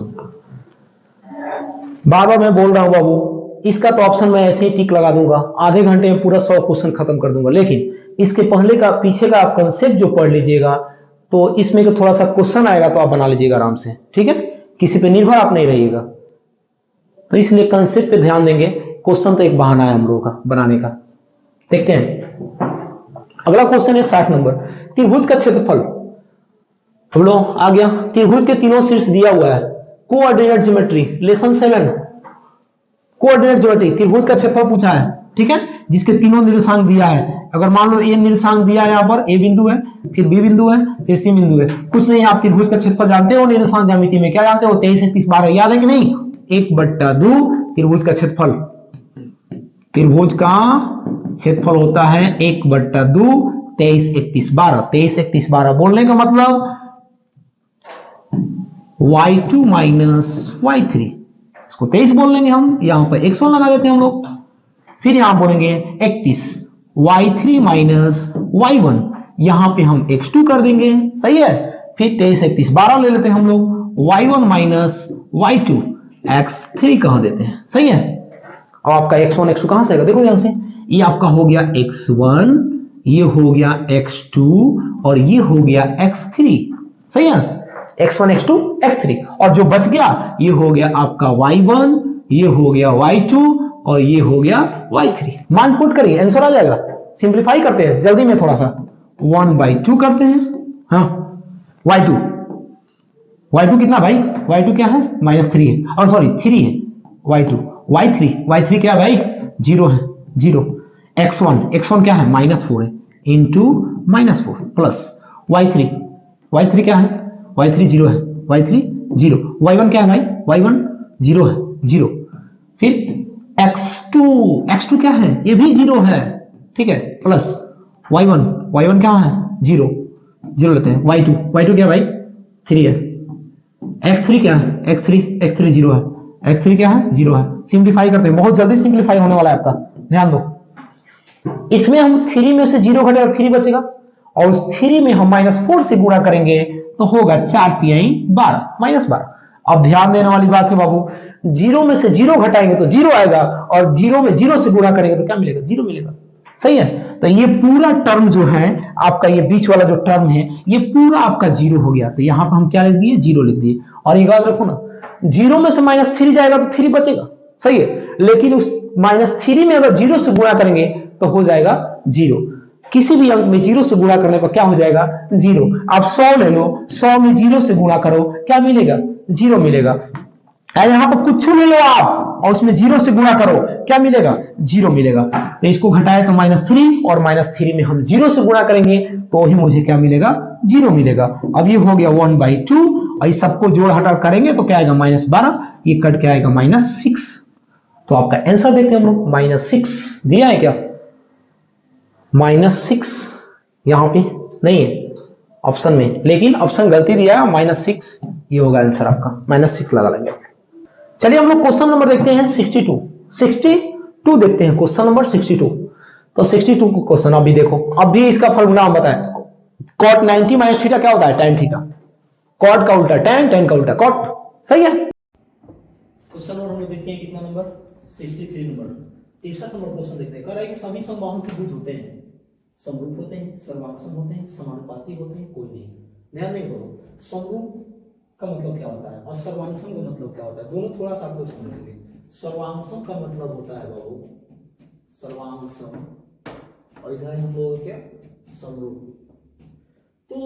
बार बार मैं बोल रहा हूं बाबू, इसका तो ऑप्शन मैं ऐसे ही टिक लगा दूंगा, आधे घंटे में पूरा 100 क्वेश्चन खत्म कर दूंगा। लेकिन इसके पहले का पीछे का आप कंसेप्ट जो पढ़ लीजिएगा तो इसमें तो थोड़ा सा क्वेश्चन आएगा तो आप बना लीजिएगा आराम से। ठीक है, किसी पे निर्भर आप नहीं रहिएगा। तो इसलिए कंसेप्ट पे ध्यान देंगे, क्वेश्चन तो एक बहाना है हम लोगों का बनाने का। देखते हैं अगला क्वेश्चन है 60 नंबर। त्रिभुज का क्षेत्रफल हम लोग आ गया। त्रिभुज के तीनों शीर्ष दिया हुआ है। Coordinate geometry lesson 7, coordinate geometry, त्रिभुज का क्षेत्रफल पूछा है। ठीक है, जिसके तीनों निर्देशांक दिया है। अगर मान लो ए निर्देशांक दिया है, यहाँ पर ए बिंदु है, फिर बी बिंदु है, फिर सी बिंदु है। कुछ नहीं, आप त्रिभुज का क्षेत्रफल जानते हो, निर्देशांक ज्यामिति में क्या जानते हो? 23, 31, 12। याद है कि नहीं? 1/2 त्रिभुज का क्षेत्रफल। त्रिभुज का क्षेत्रफल होता है 1/2 23, 31, 12। 23, 31, 12 बोलने का मतलब y2 माइनस y3, इसको 23 बोल लेंगे हम। यहां पर 100 लगा देते हैं हम लोग। फिर यहां बोलेंगे 31 y3 माइनस y1, यहां पे हम x2 कर देंगे। सही है, फिर 23, 31, 12 ले लेते हैं हम लोग। y1 माइनस y2 x3 कह देते हैं। सही है, अब आपका x1 x2 कहां से आएगा? देखो ध्यान से, ये आपका हो गया x1, ये हो गया x2 और ये हो गया x3। सही है, x1 x2 x3, और जो बच गया ये हो गया आपका y1, ये हो गया y2 और ये हो गया y3। मान पुट करिए, आंसर आ जाएगा। सिंप्लीफाई करते हैं जल्दी में, थोड़ा सा 1/2 करते हैं। हाँ, y2 कितना भाई? y2 क्या है? -3 है, और सॉरी 3 है y2। y3 क्या है भाई? 0 है, 0। x1 क्या है? -4 है, इंटू -4 प्लस y3 क्या है? y3 0 है, y3 0। y1 क्या है भाई? y1 0 है, 0। फिर x2 क्या है? ये भी 0 है। ठीक है, प्लस y1 क्या है? 0 लेते हैं। y2 क्या है भाई? 3 है। x3 क्या है? x3 0 है। x3 क्या है? 0 है। सिंप्लीफाई करते हैं, बहुत जल्दी सिंप्लीफाई होने वाला है आपका, ध्यान दो। इसमें हम 3 में से 0 घटेगा, 3 बचेगा, और उस 3 में हम -4 से गुणा करेंगे तो होगा 4 तिहाई 12, -12। अब ध्यान देने वाली बात है बाबू, 0 में से 0 घटाएंगे तो 0 आएगा, और 0 में 0 से गुणा करेंगे तो क्या मिलेगा? 0 मिलेगा। सही है, तो ये पूरा टर्म जो है आपका, ये बीच वाला जो टर्म है ये पूरा आपका 0 हो गया। तो यहां पर हम क्या लिख दिए? 0 लिख दिए। और ये याद रखो ना, 0 में से -3 जाएगा तो 3 बचेगा। सही है, लेकिन उस -3 में अगर 0 से गुणा करेंगे तो हो जाएगा 0। किसी भी अंक में 0 से गुणा करने पर क्या हो जाएगा? 0। आप 100 ले लो, 100 में 0 से गुणा करो, क्या मिलेगा? 0 मिलेगा। यहां पर कुछ ले लो आप और उसमें 0 से गुणा करो, क्या मिलेगा? 0 मिलेगा। तो इसको घटाए तो -3, और -3 में हम 0 से गुणा करेंगे तो ही मुझे क्या मिलेगा? 0 मिलेगा। अब ये हो गया 1/2, और इस सबको जोड़ हटा करेंगे तो क्या आएगा? -12, ये कट के आएगा -6। तो आपका आंसर देखते हैं हम लोग, -6 दिया है क्या? -6 यहां पे नहीं है ऑप्शन में, लेकिन ऑप्शन गलती दिया है, -6 ये होगा आंसर आपका, -6 लगा लेंगे। चलिए हम लोग क्वेश्चन नंबर देखते हैं 62 देखते हैं, क्वेश्चन नंबर 62। तो 62 को क्वेश्चन अभी देखो, अभी इसका फॉर्मूला हम बताएं। cot 90 माइनस थीटा क्या होता है? tan theta. cot का उल्टा tan का उल्टा cot। सही है। क्वेश्चन नंबर हम लोग देखते हैं कितना नंबर? 63 नंबर। 63 नंबर क्वेश्चन देखते हैं। कह रहा है कि सभी समबाहुओं के भुज होते हैं, समरूप होते हैं, सर्वांगसम होते हैं, समानुपाती होते हैं, कोई नहीं। ध्यान नहीं करो, समरूप का मतलब क्या होता है और सर्वांगसम का मतलब क्या होता है, दोनों थोड़ा सा आपको समझेंगे। सर्वांगसम का मतलब होता है बाबू सर्वांगसम, और इधर हम लोग क्या? समरूप। तो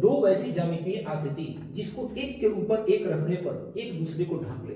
दो वैसी ज्यामितीय आकृति जिसको एक के ऊपर एक रखने पर एक दूसरे को ढक ले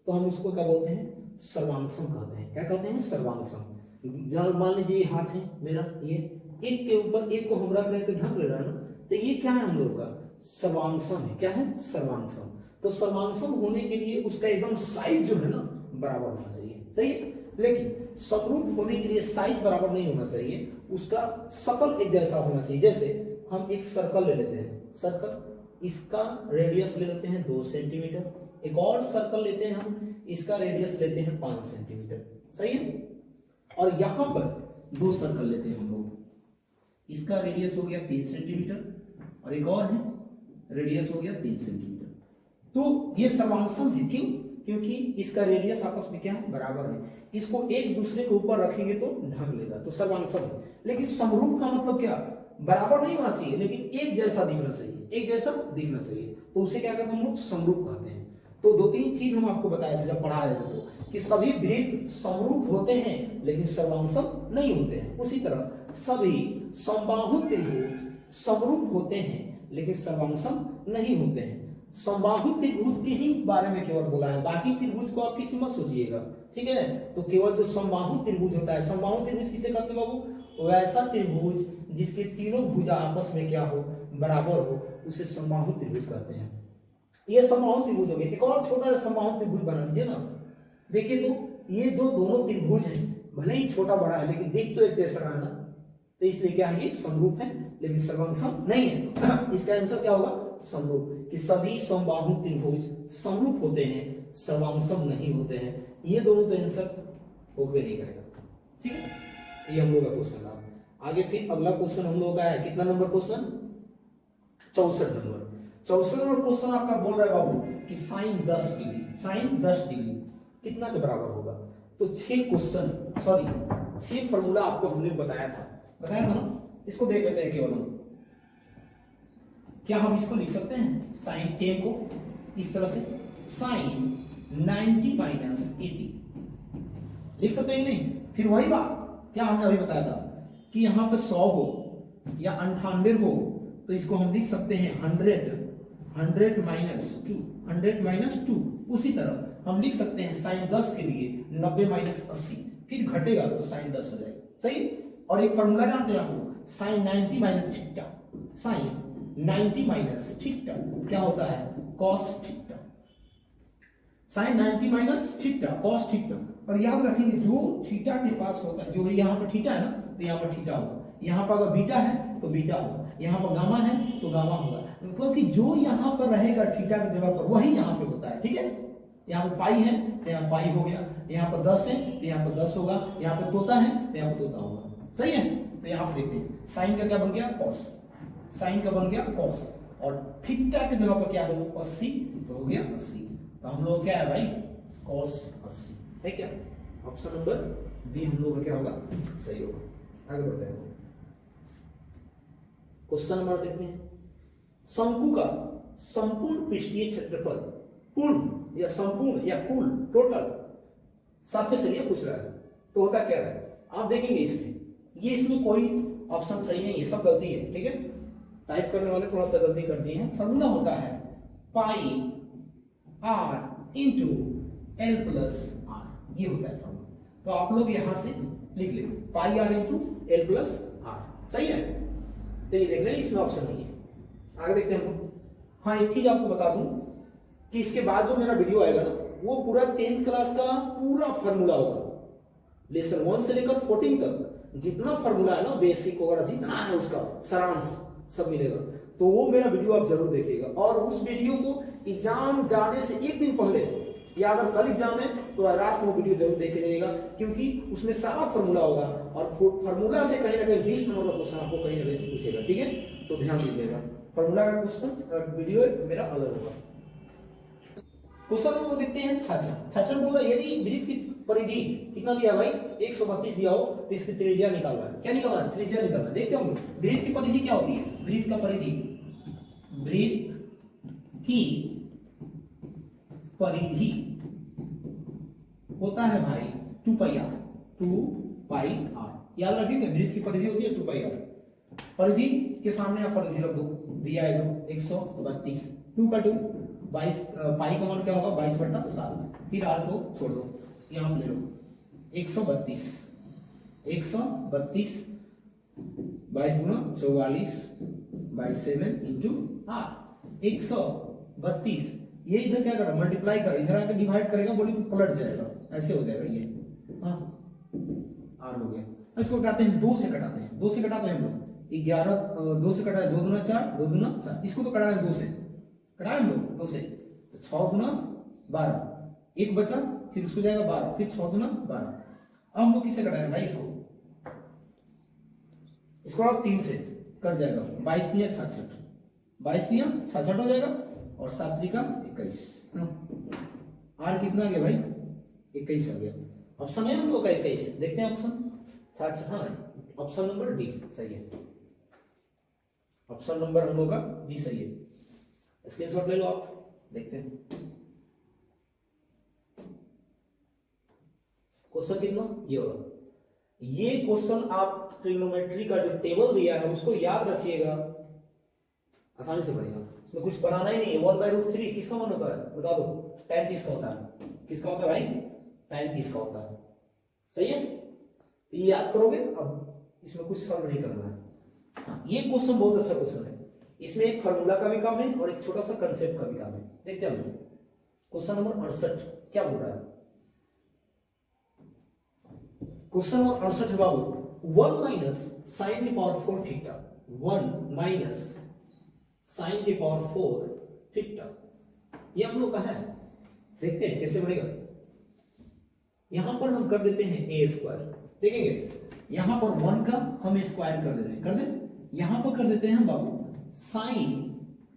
तो हम उसको क्या बोलते हैं? सर्वांगसम कहते हैं। क्या कहते हैं? सर्वांगसम। मान लीजिए ये हाथ है मेरा, ये एक के ऊपर एक को हम रख रहे हैं तो ढक ले रहा है ना, तो ये क्या है हम लोग का सर्वांशम है। क्या है? सर्वांशम। तो सर्वांशम होने के लिए उसका एकदम साइज जो है ना बराबर होना चाहिए, सही है। लेकिन समरूप होने के लिए साइज बराबर नहीं होना चाहिए, उसका शकल एक जैसा होना चाहिए। जैसे हम एक सर्कल ले लेते हैं, सर्कल, इसका रेडियस ले लेते हैं 2 सेंटीमीटर, एक और सर्कल लेते हैं हम, इसका रेडियस लेते हैं 5 सेंटीमीटर, सही है। और यहां पर 2 सर्कल लेते हैं हम लोग, इसका रेडियस हो गया 3 सेंटीमीटर और एक और है रेडियस हो गया 3 सेंटीमीटर। तो ये सर्वांशम है, क्यों? क्योंकि इसका रेडियस आपस में क्या है? बराबर है। इसको एक दूसरे के ऊपर रखेंगे तो ढक लेगा, तो सर्वांशम है। लेकिन समरूप का मतलब क्या? बराबर नहीं होना चाहिए लेकिन एक जैसा दिखना चाहिए, एक जैसा दिखना चाहिए, तो उसे क्या कहते हैं हम लोग? समरूप कहते हैं। तो 2-3 चीज हम आपको बताए थे जब पढ़ा रहे थे तो, कि सभी वृत्त समरूप होते हैं लेकिन सर्वांशम नहीं होते हैं। उसी तरह सभी समबाहु त्रिभुज समरूप होते हैं लेकिन सर्वांशम नहीं होते हैं। समबाहु त्रिभुज के ही बारे में केवल बोला है, बाकी त्रिभुज को आप किसी मत सोचिएगा, ठीक है। तो केवल जो समबाहु त्रिभुज होता है, समबाहु त्रिभुज किसे कहते हैं बाबू? वैसा त्रिभुज जिसके तीनों भुजा आपस में क्या हो? बराबर हो, उसे समबाहु त्रिभुज कहते हैं। ये समबाहु त्रिभुज हो गए। एक और छोटा सा समबाहु त्रिभुज बना लीजिए ना, देखिए तो ये जो दोनों त्रिभुज हैं भले ही छोटा बड़ा है लेकिन देख तो एक जैसा रहा ना, तो इसलिए क्या है? ये समरूप है लेकिन सर्वांशम नहीं है। इसका आंसर क्या होगा? समरूप। कि सभी समबाहु त्रिभुज समरूप होते हैं, सर्वांशम नहीं होते हैं। ये दोनों तो आंसर होवे नहीं करेगा, ठीक है। ये हम लोग का क्वेश्चन था। आगे फिर अगला क्वेश्चन हम लोग का है, कितना number question? 64 number. 64 number question आपका बोल रहा है बाबू कि साइन 10 डिग्री, साइन 10 डिग्री कितना के बराबर होगा? तो 6 क्वेश्चन, सॉरी 6 फॉर्मूला आपको हमने बताया था ना। इसको देख लेते हैं केवल हम। क्या हम इसको लिख सकते हैं साइन 10 को इस तरह से, साइन 90 माइनस 80 लिख सकते हैं नहीं? फिर वही बात क्या हमने अभी बताया था कि यहां पे 100 हो या 98 हो तो इसको हम लिख सकते हैं 100 माइनस 2, 100 माइनस 2। उसी तरह हम लिख सकते हैं साइन 10 के लिए 90 माइनस 80, फिर घटेगा तो साइन 10 हो जाएगा, सही। और एक फॉर्मूला जानते हैं आपको, sine 90 minus theta, sine 90 minus theta क्या होता है? Cos theta. Sine 90 minus theta cos theta. और याद रखेंगे जो थीटा के पास होता है, जो यहाँ पर थीटा है ना, तो यहाँ पर थीटा होगा, यहाँ पर अगर बीटा है तो बीटा होगा, यहाँ पर गामा है तो गामा होगा। मतलब कि जो यहाँ पर रहेगा थीटा की जगह पर वही यहाँ पे होता है, ठीक है। यहाँ पर पाई है तो यहाँ पाई हो गया, यहाँ पर 10 है तो यहाँ पर 10 होगा, यहाँ पर तोता है तो यहाँ पर तोता होगा, सही है। तो यहाँ पर देखते हैं साइन का क्या बन गया? कॉस। साइन का बन गया कॉस, और थीटा की जगह पर क्या हो? 80, तो हो गया 80। तो हम लोग क्या है भाई? कॉस 80 है क्या? ऑप्शन नंबर बी हम लोग का क्या होगा? सही होगा। आगे बढ़ते हैं, क्वेश्चन नंबर देखते हैं। शंकु का संपूर्ण पृष्ठीय क्षेत्रफल पूर्ण या संपूर्ण या कुल टोटल सरफेस एरिया पूछ रहा है, तो होता क्या है? आप देखेंगे इसमें, ये इसमें कोई ऑप्शन सही नहीं, ये सब गलती है, ठीक है। टाइप करने वाले थोड़ा सा गलती कर दिए हैं। फॉर्मूला होता है pi r into l plus r, ये होता है फॉर्मूला। तो आप लोग यहां से लिख लेंगे pi r into l plus r, सही है। तो ये देख लें, इसमें ऑप्शन नहीं है। आगे देखते हैं हम। हाँ, एक चीज आपको बता दूं कि इसके बाद जो मेरा वीडियो आएगा ना, वो पूरा 10th क्लास का पूरा फॉर्मूला होगा, लेसन 1 से लेकर 14 तक जितना फॉर्मूला है ना, बेसिक वगैरह जितना है उसका सारांश सब मिलेगा। तो वो मेरा वीडियो आप जरूर देखिएगा, और उस वीडियो को एग्जाम जाने से एक दिन पहले या अगर कल एग्जाम है तो रात को वीडियो जरूर देखे जाइएगा, क्योंकि उसमें सारा फॉर्मूला होगा और फॉर्मूला से कहीं ना कहीं 20 नंबर का क्वेश्चन आपको कहीं ना कहीं से पूछेगा, ठीक है। तो ध्यान दीजिएगा, फॉर्मूला का क्वेश्चन वीडियो मेरा अलग होगा। क्वेश्चन को देखते हैं। छाछन बोला यदि वृत्त की परिधि कितना दिया भाई? 132 दिया हो तो इसकी त्रिज्या निकालना है। क्या निकालना है? त्रिज्या निकालना है। देखते होंगे वृत्त की परिधि क्या होती है? वृत्त का परिधि, वृत्त की परिधि होता है भाई 2 पाई आर, 2 पाई आर। याद रखेंगे वृत्त की परिधि होती है 2 पाई आर। परिधि के सामने आप परिधि रख दो, दिया है जो 132, 2 का 2 22, पाई का मान क्या होगा? 22/7। फिर आर को छोड़ दो, यहां ले लो 132 22 गुना 44 बाई 7 इंटू आर 132। ये इधर क्या करेगा, मल्टीप्लाई कर, इधर आके डिवाइड करेगा, बोली पलट जाएगा, ऐसे हो जाएगा ये। हाँ आर हो गया। इसको कटाते हैं, 2 से कटाते हैं, 2 से कटाते हैं हम लोग 11, 2 से कटा है 2 दूना 4, 2 दूना 4, इसको तो कटा है 2 से, कटाए हम लोग 2 से, तो 6 गुना 12, एक बचा, फिर उसको जाएगा 12, फिर 6 गुना 12। अब हम लोग किससे कटाएंगे भाई, इसको 3 से कट जाएगा, 22 3 66, 22 3 66 हो जाएगा, और 7 3 21। आर कितना आ गया भाई, 21 आ गया। ऑप्शन है हम लोग का 21, देखते हैं ऑप्शन। हाँ ऑप्शन नंबर डी सही है, ऑप्शन नंबर हम लोग का डी सही है। स्क्रीनशॉट ले लो आप, देखते हैं क्वेश्चन कितना ये होगा। ये क्वेश्चन आप ट्रिग्नोमेट्री का जो टेबल दिया है उसको याद रखिएगा, आसानी से बनेगा, इसमें कुछ बनाना ही नहीं है। 1/√3 किसका मान होता है बता दो, tan 30 का होता है। किसका होता है भाई, tan 30 का होता है, सही है। ये याद करोगे, अब इसमें कुछ सॉल्व नहीं करना है। हाँ, ये क्वेश्चन बहुत अच्छा क्वेश्चन है, इसमें एक फार्मूला का भी काम है और एक छोटा सा कंसेप्ट का भी काम है। देखते हैं क्वेश्चन नंबर 68 क्या बोल रहा है। क्वेश्चन नंबर 68 है बाबू, 1 माइनस साइन की पावर 4 थीटा, 1 माइनस साइन की पावर 4 थीटा, ये हम लोग का है। देखते हैं कैसे बनेगा। यहां पर हम कर देते हैं a स्क्वायर, देखेंगे यहां पर 1 का हम स्क्वायर कर देते हैं, कर दे। यहां पर कर देते हैं हम बाबू साइन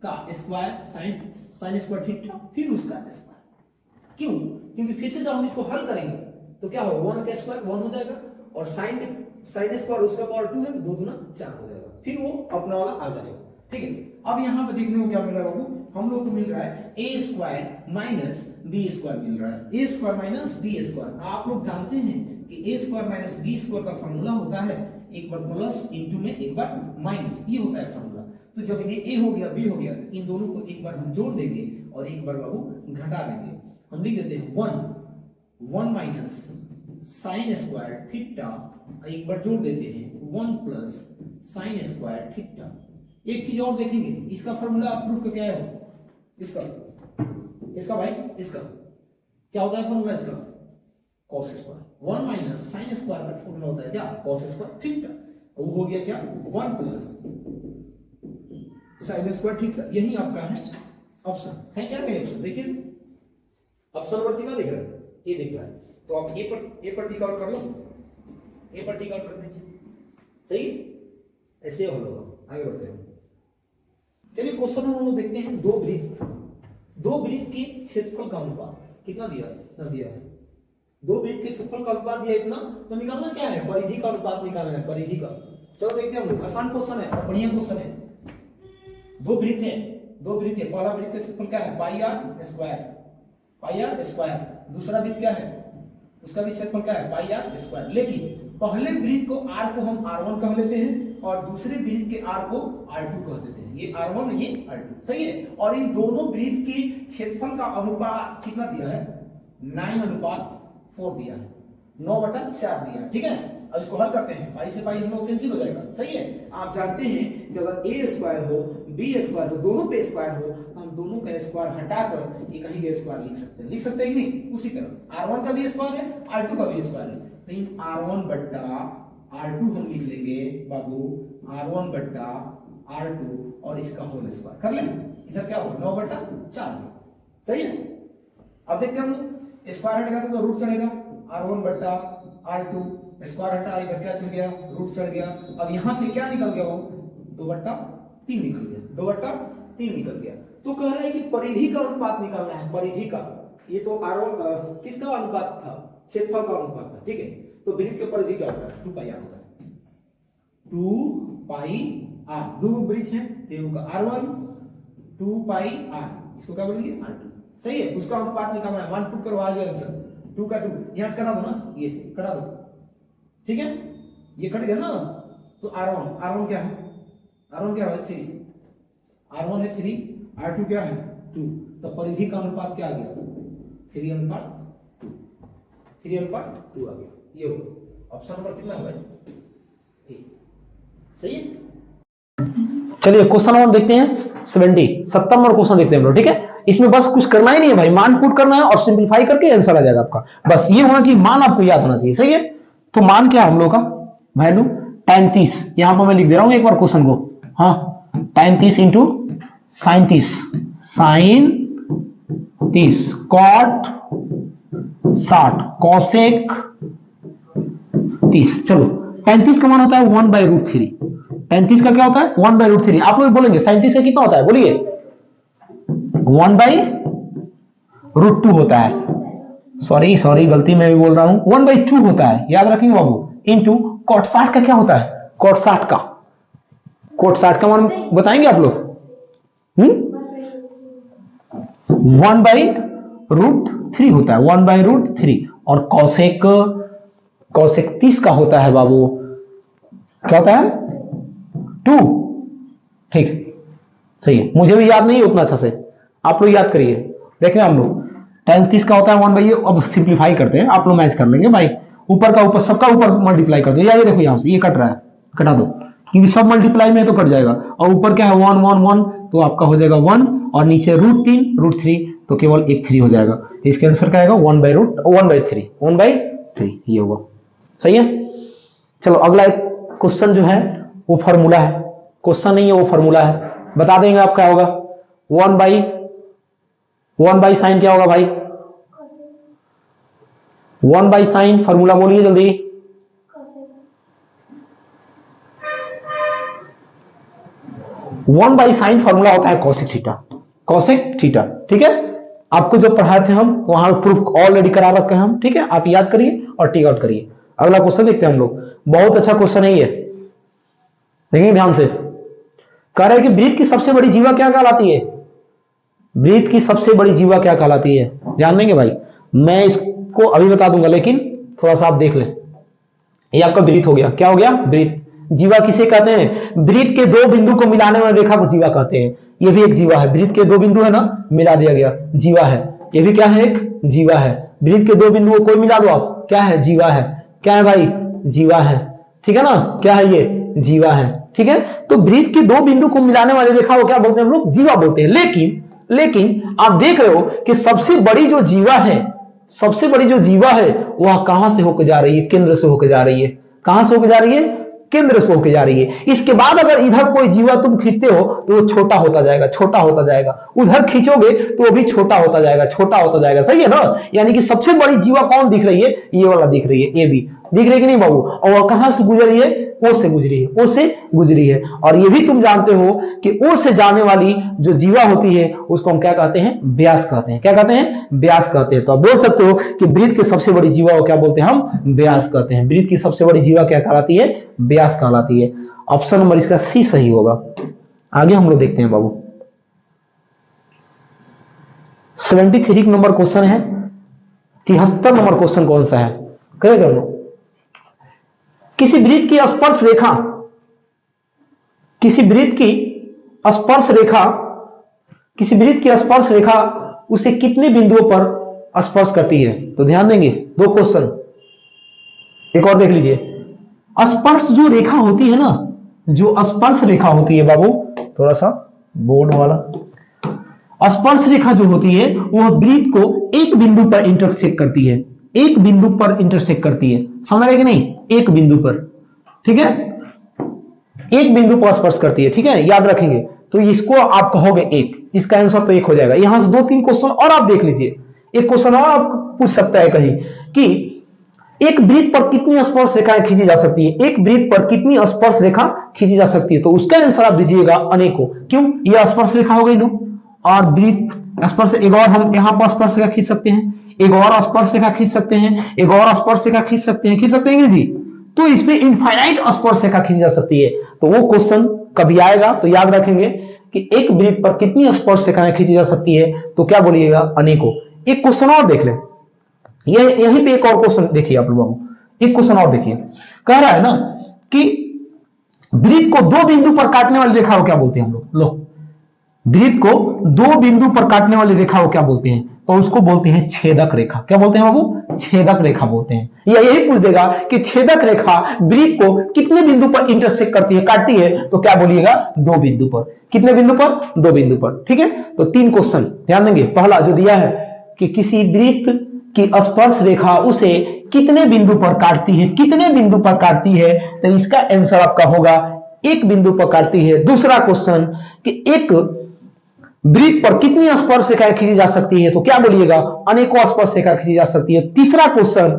का स्क्वायर, साइन स्क्वायर थीटा, फिर उसका स्क्वायर। क्यों, क्योंकि फिर से जब हम इसको हल करेंगे तो क्या होगा, 1 का स्क्वायर 1 हो जाएगा, और साइन स्क्वायर उसका पावर 2 है, 2 दूना 4 हो जाएगा, फिर वो अपना वाला आ जाएगा। ठीक है, अब यहां पर देखने को क्या मिल रहा है बाबू, हम लोग को मिल रहा है a square minus b square मिल रहा है, a square minus b square. आप लोग जानते हैं कि a square minus b square का फॉर्मूला होता है एक बार प्लस इंटू में एक बार माइनस, ये होता है फॉर्मूला। तो जब ये a हो गया b हो गया, तो इन दोनों को एक बार हम जोड़ देंगे और एक बार बाबू घटा देंगे। हम लिख देते हैं 1 माइनस साइन स्क्वायर थीटा, एक बार जोड़ देते हैं 1 प्लस साइन स्क्वायर थीटा। एक चीज और देखेंगे, इसका फॉर्मूला प्रूफ का क्या है, इसका भाई, इसका क्या होता है फॉर्मूला, इसका cos square. 1 minus sine square का फॉर्मूला होता है क्या, cos स्क्वायर थीटा। वो हो गया क्या, 1 प्लस साइन स्क्वायर थीटा। यही आपका है ऑप्शन, है क्या मेरे ऑप्शन। देखिए ऑप्शन नंबर कितना दिख रहा है, ये दिख रहा है, तो आप ए पर टिक आउट कर लो, ए पर टिक आउट कर दीजिए, सही। ऐसे हो लोग आगे बढ़ते हैं। चलिए क्वेश्चन हम लोग देखते हैं, दो वृत्त के क्षेत्रफल का अनुपात कितना दिया है। दो वृत्त के क्षेत्रफल का अनुपात दिया इतना, तो निकालना क्या है, परिधि का अनुपात निकालना है, परिधि का। चलो देखते हैं हम लोग, आसान क्वेश्चन है, बढ़िया क्वेश्चन है। दो वृत्त है, पहला वृत्त का क्षेत्रफल क्या है, पाई आर स्क्वायर, दूसरा वृत्त क्या है, उसका भी क्षेत्रफल क्या है, पाई आर स्क्वायर। लेकिन पहले वृत्त को आर को हम r1 कह लेते हैं और दूसरे वृत्त के r को r2 कह देते हैं। ये r1 ये r2, सही है। और इन दोनों वृत्त के क्षेत्रफल का अनुपात कितना दिया है, 9:4 दिया है, 9/4 दिया है। ठीक है, अब इसको हल करते हैं, पाई से पाई हम लोग कैंसिल हो जाएगा, सही है। आप जानते हैं कि अगर a स्क्वायर हो b स्क्वायर हो, दोनों पे स्क्वायर हो, तो हम दोनों का स्क्वायर हटाकर एक ही का स्क्वायर लिख सकते हैं कि नहीं। उसी तरह r1 का भी स्क्वायर है, r2 का भी स्क्वायर है, तो इन r1 बट्टा r2 हम लिख लेंगे बाबू, r1 बट्टा r2 और इसका होल स्क्वायर कर लेंगे। इधर क्या होगा, 9/4, सही है। अब देखते हैं हम लोग, स्क्वायर हटेगा तो रूट चढ़ेगा, r1 बट्टा r2, स्क्वायर हटा, इधर क्या चल गया, रूट चढ़ गया। अब यहां से क्या निकल गया, वो 2/3 निकल गया, 2/3 निकल गया। तो कह रहा है कि परिधि का अनुपात निकालना है, परिधि का। ये तो r1 किसका अनुपात था, क्षेत्रफल का अनुपात था, ठीक है। तो वृत्त के परिधि क्या होता है, 2πr होता है, 2πr। दो वृत्त है, तो का r1 2πr, इसको क्या बोलेंगे, r2, सही है। उसका अनुपात निकालना है, 1 पुट करो, आ गया आंसर 2 का 2। यहां से कटा दो ना, ये कटा दो, ठीक है, ये कट गया ना। तो r1 क्या है, r1 क्या है 3, r1 है 3, r2 क्या है 2। तो परिधि का अनुपात क्या आ गया, 3:2, 3:2 आ गया। ये हो ऑप्शन नंबर कितना है भाई, ए। सही है। चलिए क्वेश्चन नंबर देखते हैं 70 नंबर क्वेश्चन देखते हैं हम लोग, ठीक है। इसमें बस कुछ करना ही नहीं है भाई, मान पुट करना है और सिंपलीफाई करके आंसर आ जाएगा आपका। बस ये होना चाहिए, मान आपको याद होना चाहिए, सही है। तो मान क्या हम लोग का वैल्यू tan 30, यहां पर मैं लिख दे रहा हूं एक बार क्वेश्चन को, हाँ tan 30 into sine 30, sine 30 cot 60 cosec 30। चलो tan 30 का मान होता है 1/√3, tan 30 का क्या होता है 1/√3। आप लोग बोलेंगे sin 30 का कितना होता है, बोलिए 1/√2 होता है। सॉरी गलती मैं भी बोल रहा हूं, 1/2 होता है, याद रखेंगे बाबू। इंटू cot 60 का क्या होता है, cot 60 का मान बताएंगे आप लोग, 1/√3 होता है, 1/√3। और कॉसेक 30 का होता है बाबू, क्या होता है 2, ठीक सही है। मुझे भी याद नहीं है उतना अच्छा से, आप लोग याद करिए। देखें हम लोग tan 30 का होता है 1/, अब सिंप्लीफाई करते हैं, आप लोग मैच कर लेंगे भाई। ऊपर का ऊपर, सबका ऊपर मल्टीप्लाई कर दो, या ये देखो यहां से ये कट रहा है, कटा दो, क्योंकि सब मल्टीप्लाई में है तो कट जाएगा। और ऊपर क्या है 1 1 1, तो आपका हो जाएगा 1, और नीचे √3 तो केवल एक 3 हो जाएगा। तो इसके आंसर क्या आएगा 1/3 ये होगा, सही है। चलो अगला एक क्वेश्चन जो है वो फॉर्मूला है, क्वेश्चन नहीं है वो फॉर्मूला है, बता देंगे आप क्या होगा। 1/sin क्या होगा भाई, 1/sin फॉर्मूला बोलिए जल्दी। वन बाई साइन फॉर्मूला होता है कॉसेक थीटा, ठीक है। आपको जो पढ़ाए थे हम वहां प्रूफ ऑलरेडी करा रखे हैं हम, ठीक है। आप याद करिए और टिक आउट करिए। अगला क्वेश्चन देखते हैं हम लोग, बहुत अच्छा क्वेश्चन है ये, देखिए ध्यान से। कह रहे हैं कि वृत्त की सबसे बड़ी जीवा क्या कहलाती है, वृत्त की सबसे बड़ी जीवा क्या कहलाती है, ध्यान देंगे भाई। मैं इसको अभी बता दूंगा, लेकिन थोड़ा सा आप देख लें। ये आपका वृत्त हो गया, क्या हो गया वृत्त। जीवा किसे कहते हैं, वृत्त के दो बिंदु को मिलाने वाली रेखा को जीवा कहते हैं। ये भी एक जीवा है, वृत्त के दो बिंदु है ना, मिला दिया गया, जीवा है। ये भी क्या है, एक जीवा है। वृत्त के दो बिंदु को कोई मिला दो आप, क्या है, जीवा है। क्या है भाई, जीवा है, ठीक है ना। क्या है ये, जीवा है, ठीक है। तो वृत्त के दो बिंदु को मिलाने वाली रेखा को क्या बोलते हैं हम लोग, जीवा बोलते हैं। लेकिन आप देख रहे हो कि सबसे बड़ी जो जीवा है, सबसे बड़ी जो जीवा है वह कहां से होकर जा रही है, केंद्र से होकर जा रही है। कहां से होकर जा रही है, केंद्र से होकर जा रही है। इसके बाद अगर इधर कोई जीवा तुम खींचते हो तो वो छोटा होता जाएगा, छोटा होता जाएगा। उधर खींचोगे तो वो भी छोटा होता जाएगा, छोटा होता जाएगा, सही है ना। यानी कि सबसे बड़ी जीवा कौन दिख रही है, ये वाला दिख रही है, ये भी दिख रही है कि नहीं बाबू। और वह कहां से गुजर रही है, ओ से गुजरी है, ओ से गुजरी है। और ये भी तुम जानते हो कि ओ से जाने वाली जो जीवा होती है उसको हम क्या कहते हैं, व्यास कहते हैं। क्या कहते हैं, व्यास कहते हैं। तो आप बोल सकते हो कि वृत्त की सबसे बड़ी जीवा को क्या बोलते हैं, हम व्यास कहते हैं। वृत्त की सबसे बड़ी जीवा क्या कहलाती है, व्यास कहलाती है। ऑप्शन नंबर इसका सी सही होगा। आगे हम लोग देखते हैं बाबू, 73 नंबर क्वेश्चन है। 73 नंबर क्वेश्चन कौन सा है, करें कर लो। किसी वृत्त की स्पर्श रेखा, किसी वृत्त की स्पर्श रेखा, किसी वृत्त की स्पर्श रेखा उसे कितने बिंदुओं पर स्पर्श करती है। तो ध्यान देंगे, दो क्वेश्चन, एक और देख लीजिए। स्पर्श जो रेखा होती है ना, जो स्पर्श रेखा होती है बाबू, थोड़ा सा बोर्ड वाला, स्पर्श रेखा जो होती है वह वृत्त को एक बिंदु पर इंटरसेक्ट करती है, एक बिंदु पर इंटरसेक्ट करती है, समझ रहे कि नहीं, एक बिंदु पर, ठीक है, एक बिंदु पर स्पर्श करती है, ठीक है, याद रखेंगे। तो इसको आप कहोगे एक, इसका आंसर तो एक हो जाएगा। यहां से 2-3 क्वेश्चन और आप देख लीजिए। एक क्वेश्चन और आप पूछ सकता है कहीं कि एक वृत्त पर कितनी स्पर्श रेखाएं खींची जा सकती है, एक वृत्त पर कितनी स्पर्श रेखा खींची जा सकती है। तो उसका आंसर आप दीजिएगा अनेकों। क्यों, यह स्पर्श रेखा हो गई दो, और वृत्त स्पर्श, एक और हम यहां पर स्पर्श रेखा खींच सकते हैं, एक और स्पर्श रेखा खींच सकते हैं, एक और स्पर्श रेखा खींच सकते हैं जी। तो इसमें इनफाइनाइट स्पर्श रेखा खींची जा सकती है। तो वो क्वेश्चन कभी आएगा तो याद रखेंगे कि एक वृत्त पर कितनी स्पर्श रेखाएं खींची जा सकती है, तो क्या बोलिएगा, अनेकों। एक क्वेश्चन और देख लें, यहीं पे एक और क्वेश्चन देखिए आप लोगों, एक क्वेश्चन और देखिए। कह रहा है ना कि वृत्त को दो बिंदु पर काटने वाली रेखा को क्या बोलते हैं हम लोग। लो, वृत्त को दो बिंदु पर काटने वाली रेखा को क्या बोलते हैं। तो उसको बोलते हैं छेदक रेखा। क्या बोलते हैं बाबू? छेदक रेखा बोलते हैं। या यही पूछ देगा कि छेदक रेखा वृत्त को कितने बिंदु पर इंटरसेक्ट करती है, काटती है, तो क्या बोलिएगा? 2 बिंदु पर। कितने बिंदु पर? 2 बिंदु पर। ठीक है, तो 3 क्वेश्चन ध्यान देंगे। पहला जो दिया है कि किसी वृत्त की स्पर्श रेखा उसे कितने बिंदु पर काटती है, कितने बिंदु पर काटती है, तो इसका आंसर आपका होगा 1 बिंदु पर काटती है। दूसरा क्वेश्चन कि एक वृत्त पर कितनी स्पर्श रेखाएं खींची जा सकती है, तो क्या बोलिएगा? अनेकों स्पर्श रेखा खींची जा सकती है। तीसरा क्वेश्चन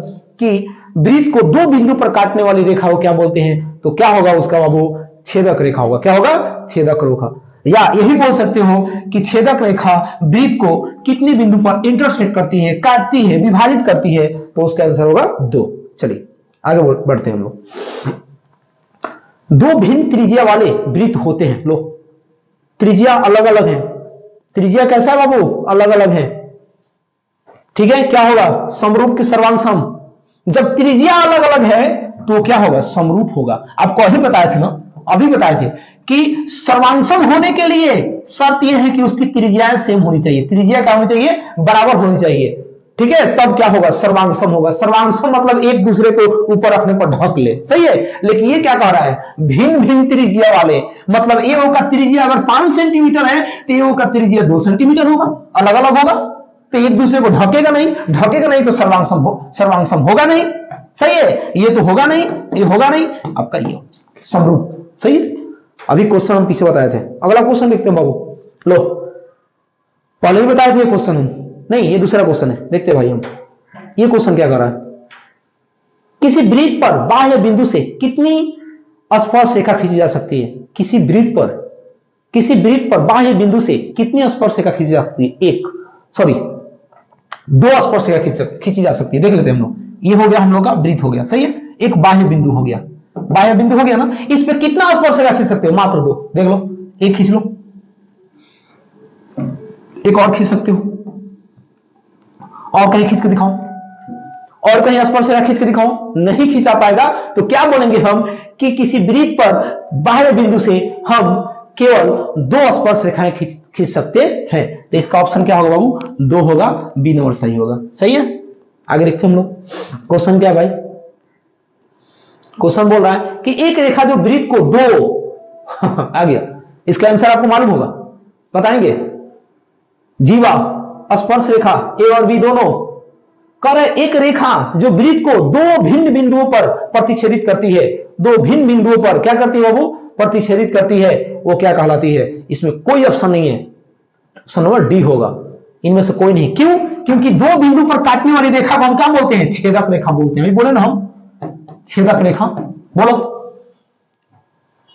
कि वृत्त को 2 बिंदु पर काटने वाली रेखा को क्या बोलते हैं, तो क्या होगा उसका बाबू? छेदक रेखा होगा। क्या होगा? छेदक रेखा। या यही बोल सकते हो कि छेदक रेखा वृत्त को कितने बिंदु पर इंटरसेक्ट करती है, काटती है, विभाजित करती है, तो उसका आंसर होगा 2। चलिए आगे बढ़ते हैं हम लोग। 2 भिन्न त्रिज्या वाले वृत्त होते हैं। लो, त्रिज्या अलग अलग है। त्रिज्या कैसा है बाबू? अलग अलग है। ठीक है, क्या होगा? समरूप की सर्वांग। जब त्रिज्या अलग अलग है तो क्या होगा? समरूप होगा। आपको अभी बताए थे ना, अभी बताए थे कि सर्वांग होने के लिए शर्त यह है कि उसकी त्रिज्याएं सेम होनी चाहिए। त्रिज्या क्या होनी चाहिए? बराबर होनी चाहिए। ठीक है, तब क्या होगा? सर्वांग होगा। सर्वांग मतलब एक दूसरे को ऊपर रखने पर ढक ले। सही है, लेकिन ये क्या कह रहा है? भिन्न भिन्न त्रिज्या वाले, मतलब ए का त्रिज्या अगर 5 सेंटीमीटर है तो ए का त्रिज्या 2 सेंटीमीटर होगा, अलग अलग होगा, तो एक दूसरे को ढकेगा नहीं। ढकेगा नहीं तो सर्वांग होगा नहीं। सही है, ये तो होगा नहीं, ये होगा नहीं, आपका ये समरूप। सही है, अभी क्वेश्चन हम पीछे बताए थे। अगला क्वेश्चन देखते हैं बाबू। लो, पहले ही बताए थे क्वेश्चन हम, नहीं ये दूसरा क्वेश्चन है। देखते भाई हम ये क्वेश्चन क्या कर रहा है। किसी वृत्त पर बाह्य बिंदु से कितनी स्पर्श रेखा खींची जा सकती है? किसी वृत्त पर बाह्य बिंदु से कितनी स्पर्श रेखा खींची जा सकती है? 2 स्पर्श रेखा खींची जा सकती है। देख लेते हैं हम लोग। ये हो गया हम लोग का वृत्त हो गया। सही है, एक बाह्य बिंदु हो गया। बाह्य बिंदु हो गया ना, इस पे कितना स्पर्श रेखा खींच सकते हो? मात्र 2। देख लो, एक खींच लो, एक और खींच सकते हो, और कहीं खींच के दिखाओ, और कहीं स्पर्श रेखा खींच के दिखाओ। नहीं खींचा पाएगा तो क्या बोलेंगे हम कि किसी वृत्त पर बाह्य बिंदु से हम केवल 2 स्पर्श रेखाएं खींच सकते हैं। तो इसका ऑप्शन क्या होगा बाबू? 2 होगा। बी नंबर सही होगा। सही है, आगे देखते हैं हम लोग। क्वेश्चन क्या है भाई? क्वेश्चन बोल रहा है कि एक रेखा जो वृत्त को 2 आ गया, इसका आंसर आपको मालूम होगा, बताएंगे। जीवा स्पर्श रेखा ए और बी दोनों कर एक रेखा जो वृत्त को 2 भिन्न बिंदुओं पर प्रतिच्छेदित करती है। 2 भिन्न बिंदुओं पर क्या करती है बाबू? प्रतिच्छेदित करती है। वो क्या कहलाती है? इसमें कोई ऑप्शन नहीं है, ऑप्शन नंबर डी होगा। इनमें से कोई नहीं। क्यों? क्योंकि 2 बिंदु पर काटने वाली रेखा को हम क्या बोलते हैं? छेदक रेखा बोलते हैं। बोले ना हम, छेदक रेखा। बोलो,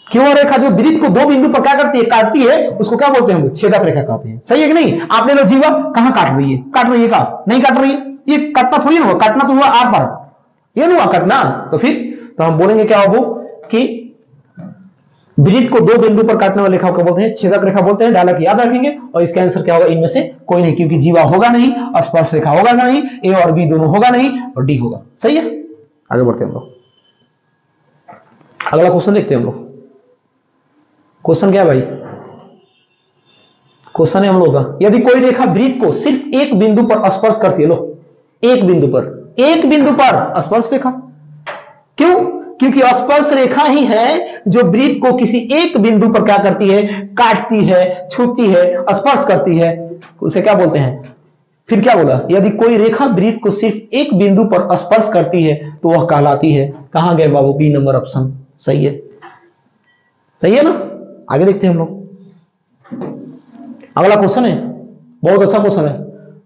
क्यों? रेखा जो वृत्त को 2 बिंदु पर क्या करती है? काटती है, उसको क्या बोलते हैं? छेदक रेखा कहते हैं। सही है कि नहीं? आपने लो जीवा कहां काट रही है? काट रही है का? नहीं काट रही है। ये काटना थोड़ी ना हुआ, काटना तो हुआ आर पार, ये नहीं हुआ काटना। तो फिर तो हम बोलेंगे क्या बाबू कि वृत्त को 2 बिंदु पर काटने वाली रेखा को बोलते हैं छेदक रेखा बोलते हैं। डायलॉग याद रखेंगे। और इसका आंसर क्या होगा? इनमें से कोई नहीं, क्योंकि जीवा होगा नहीं, स्पर्श रेखा होगा नहीं, ए और बी दोनों होगा नहीं, और डी होगा। सही है, आगे बढ़ते हैं हम लोग। अगला क्वेश्चन देखते हैं हम लोग। क्वेश्चन क्या है भाई? क्वेश्चन है हम लोग का, यदि कोई रेखा वृत्त को सिर्फ एक बिंदु पर स्पर्श करती है। लो, एक बिंदु पर स्पर्श रेखा। क्यों? क्योंकि स्पर्श रेखा ही है जो वृत्त को किसी एक बिंदु पर क्या करती है? काटती है, छूती है, स्पर्श करती है। उसे क्या बोलते हैं? फिर क्या बोला? यदि कोई रेखा वृत्त को सिर्फ एक बिंदु पर स्पर्श करती है तो वह कहलाती है। कहां गए बाबू? बी नंबर ऑप्शन सही है। सही है ना? आगे देखते हैं हम लोग। अगला क्वेश्चन है, बहुत अच्छा क्वेश्चन है।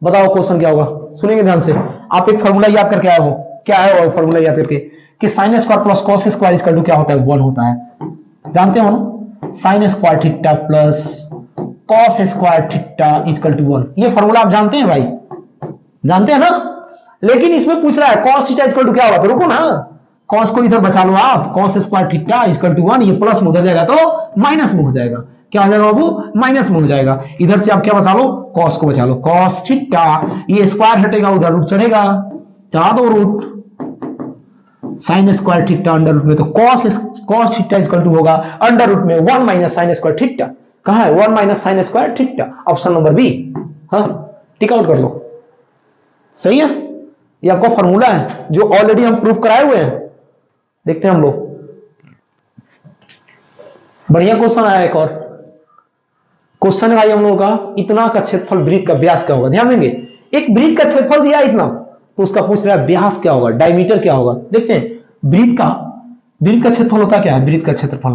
बताओ क्वेश्चन क्या होगा? सुनेंगे ध्यान से। आप एक फॉर्मूला याद करके आए हो। क्या है वो फॉर्मूला याद करके? कि sine square plus cos square equal to क्या होता है? 1 होता है। जानते हो ना? Sine square theta plus cos square theta equal to 1। ये फॉर्मूला आप जानते हैं भाई? जानते हैं ना? लेकिन इसमें पूछ रहा है कॉस थीटा इक्वल टू क्या होगा? तो रुको ना, कॉस को इधर बचा लो आप। Cos square theta equal to 1, ये प्लस में उधर जाएगा तो माइनस में हो जाएगा। क्या हो जाएगा बाबू? माइनस में हो जाएगा। इधर से आप क्या बचा लो? कॉस को बचा लो। कॉस थीटा, ये स्क्वायर हटेगा, उधर रूट चढ़ेगा, चढ़ा दो root. Sine square theta under root में, तो कॉस थीटा इक्वल टू होगा अंडर रूट में 1 माइनस साइन स्क्वायर थीटा। कहां है? 1 minus sine square theta. Option number b. हाँ, टिक आउट कर लो। सही है, ये आपका फॉर्मूला है जो ऑलरेडी हम प्रूफ कराए हुए हैं। देखते हैं हम लोग, बढ़िया क्वेश्चन आया एक और क्वेश्चन है भाई हम लोगों का, इतना का क्षेत्रफल वृत्त का व्यास क्या होगा। ध्यान देंगे, एक वृत्त का क्षेत्रफल दिया इतना, तो उसका पूछ रहा है व्यास क्या होगा, डायमीटर क्या होगा। देखते हैं वृत्त का क्षेत्रफल होता क्या है, वृत्त का क्षेत्रफल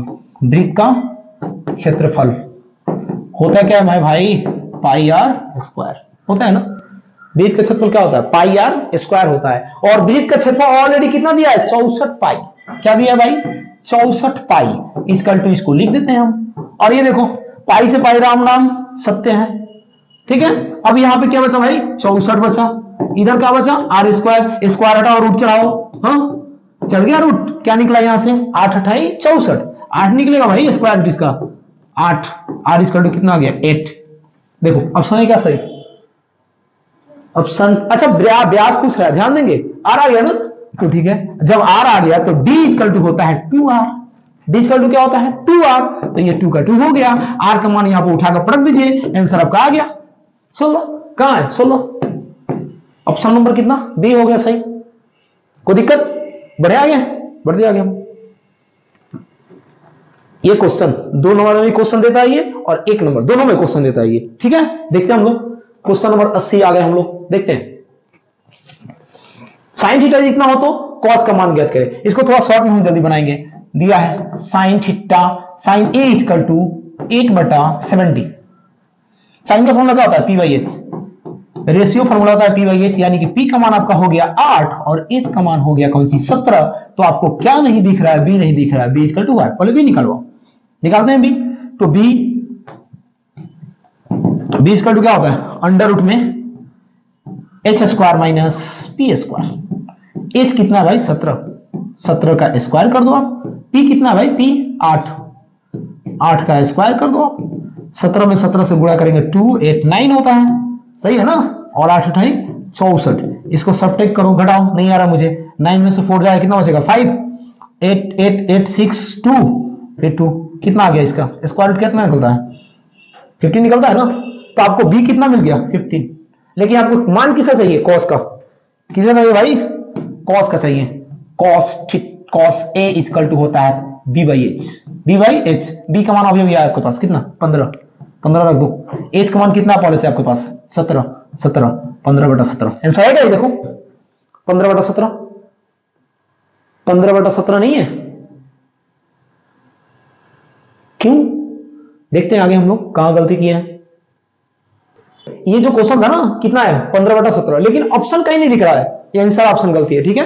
होता क्या है भाई, पाई आर स्क्वायर होता है ना। वृत्त का क्षेत्रफल क्या होता है, पाई आर स्क्वायर होता है। और वृत्त का क्षेत्रफल ऑलरेडी कितना दिया है, 64 पाई। क्या दिया भाई, 64 पाई इक्वल टू, इसको लिख देते हैं हम। और ये देखो पाई से पाई राम नाम सत्य है, ठीक है। अब यहाँ पे क्या बचा भाई, 64 बचा, इधर क्या बचा आर स्क्वायर, स्क्वायर हटाओ रूट चढ़ाओ, हाँ चढ़ गया रूट, क्या निकला यहां से 8 अठाई 64, 8 निकलेगा भाई स्क्वायर रूट इसका 8, आर स्क्वायर टू कितना आ गया 8। देखो ऑप्शन है क्या सही, ऑप्शन अच्छा ब्याज पूछ रहा है, ध्यान देंगे आर आ गया ना, तो ठीक है। जब आर आ गया तो डी इक्वल टू होता है 2r, डी इक्वल टू क्या होता है 2r, तो ये 2 का 2 हो गया, आर का मान यहां पर उठाकर पलट दीजिए, आंसर आपका आ गया 16। कहां है 16, ऑप्शन नंबर कितना बी हो गया सही। कोई दिक्कत, बढ़े आ गया, बढ़ दिया गया। ये क्वेश्चन 2 नंबर में क्वेश्चन देता है ये, और 1 नंबर दोनों में क्वेश्चन देता है ये, ठीक है। देखते हैं हम लोग क्वेश्चन नंबर 80 आ गए हम लोग, देखते हैं। साइन थीटा जितना हो तो कॉस का मान ज्ञात करें। इसको थोड़ा शॉर्ट में हम जल्दी बनाएंगे। दिया है sine theta sine a equal to 8/70। Sine का फॉर्मूला क्या होता है p by h, ratio formula होता है पी बाई एच, यानी कि पी का मान आपका हो गया 8 और एच का मान हो गया कौन सी 17। तो आपको क्या नहीं दिख रहा है, बी नहीं दिख रहा है, बी इक्वल टू 8। पहले बी निकालो, निकालते हैं बी, तो बी इक्वल टू क्या होता है अंडर रूट में H square minus P square. H कितना है भाई 17, 17 का स्क्वायर कर दो आप, पी कितना है भाई पी 8, 8 का स्क्वायर कर दो आप, 17 में 17 से गुणा करेंगे 2 8 9 होता है, सही है ना। और 8 अठाई 64, इसको सबट्रैक्ट करो, घटाओ, नहीं आ रहा मुझे, 9 में से 4 जाएगा कितना बचेगा 5, 8 8 8 6 2, फिर 2 कितना आ गया, इसका स्क्वायर रूट कितना निकलता है 15 निकलता है ना। तो आपको बी कितना मिल गया 15, लेकिन आपको मान किसका चाहिए कॉस का, किसका चाहिए भाई कॉस का चाहिए। कॉस ए इक्वल टू होता है बी बाई एच, बी का मान अभी है आपके पास कितना 15 रख दो, एच का मान कितना पहले से आपके पास 17 15/17 आंसर आएगा। ये देखो 15/17, 15/17 नहीं है, क्यों, देखते हैं आगे हम लोग कहां गलती किए हैं। ये जो क्वेश्चन था ना कितना है 15/17, लेकिन ऑप्शन कहीं नहीं दिख रहा है, ये आंसर ऑप्शन गलती है, ठीक है।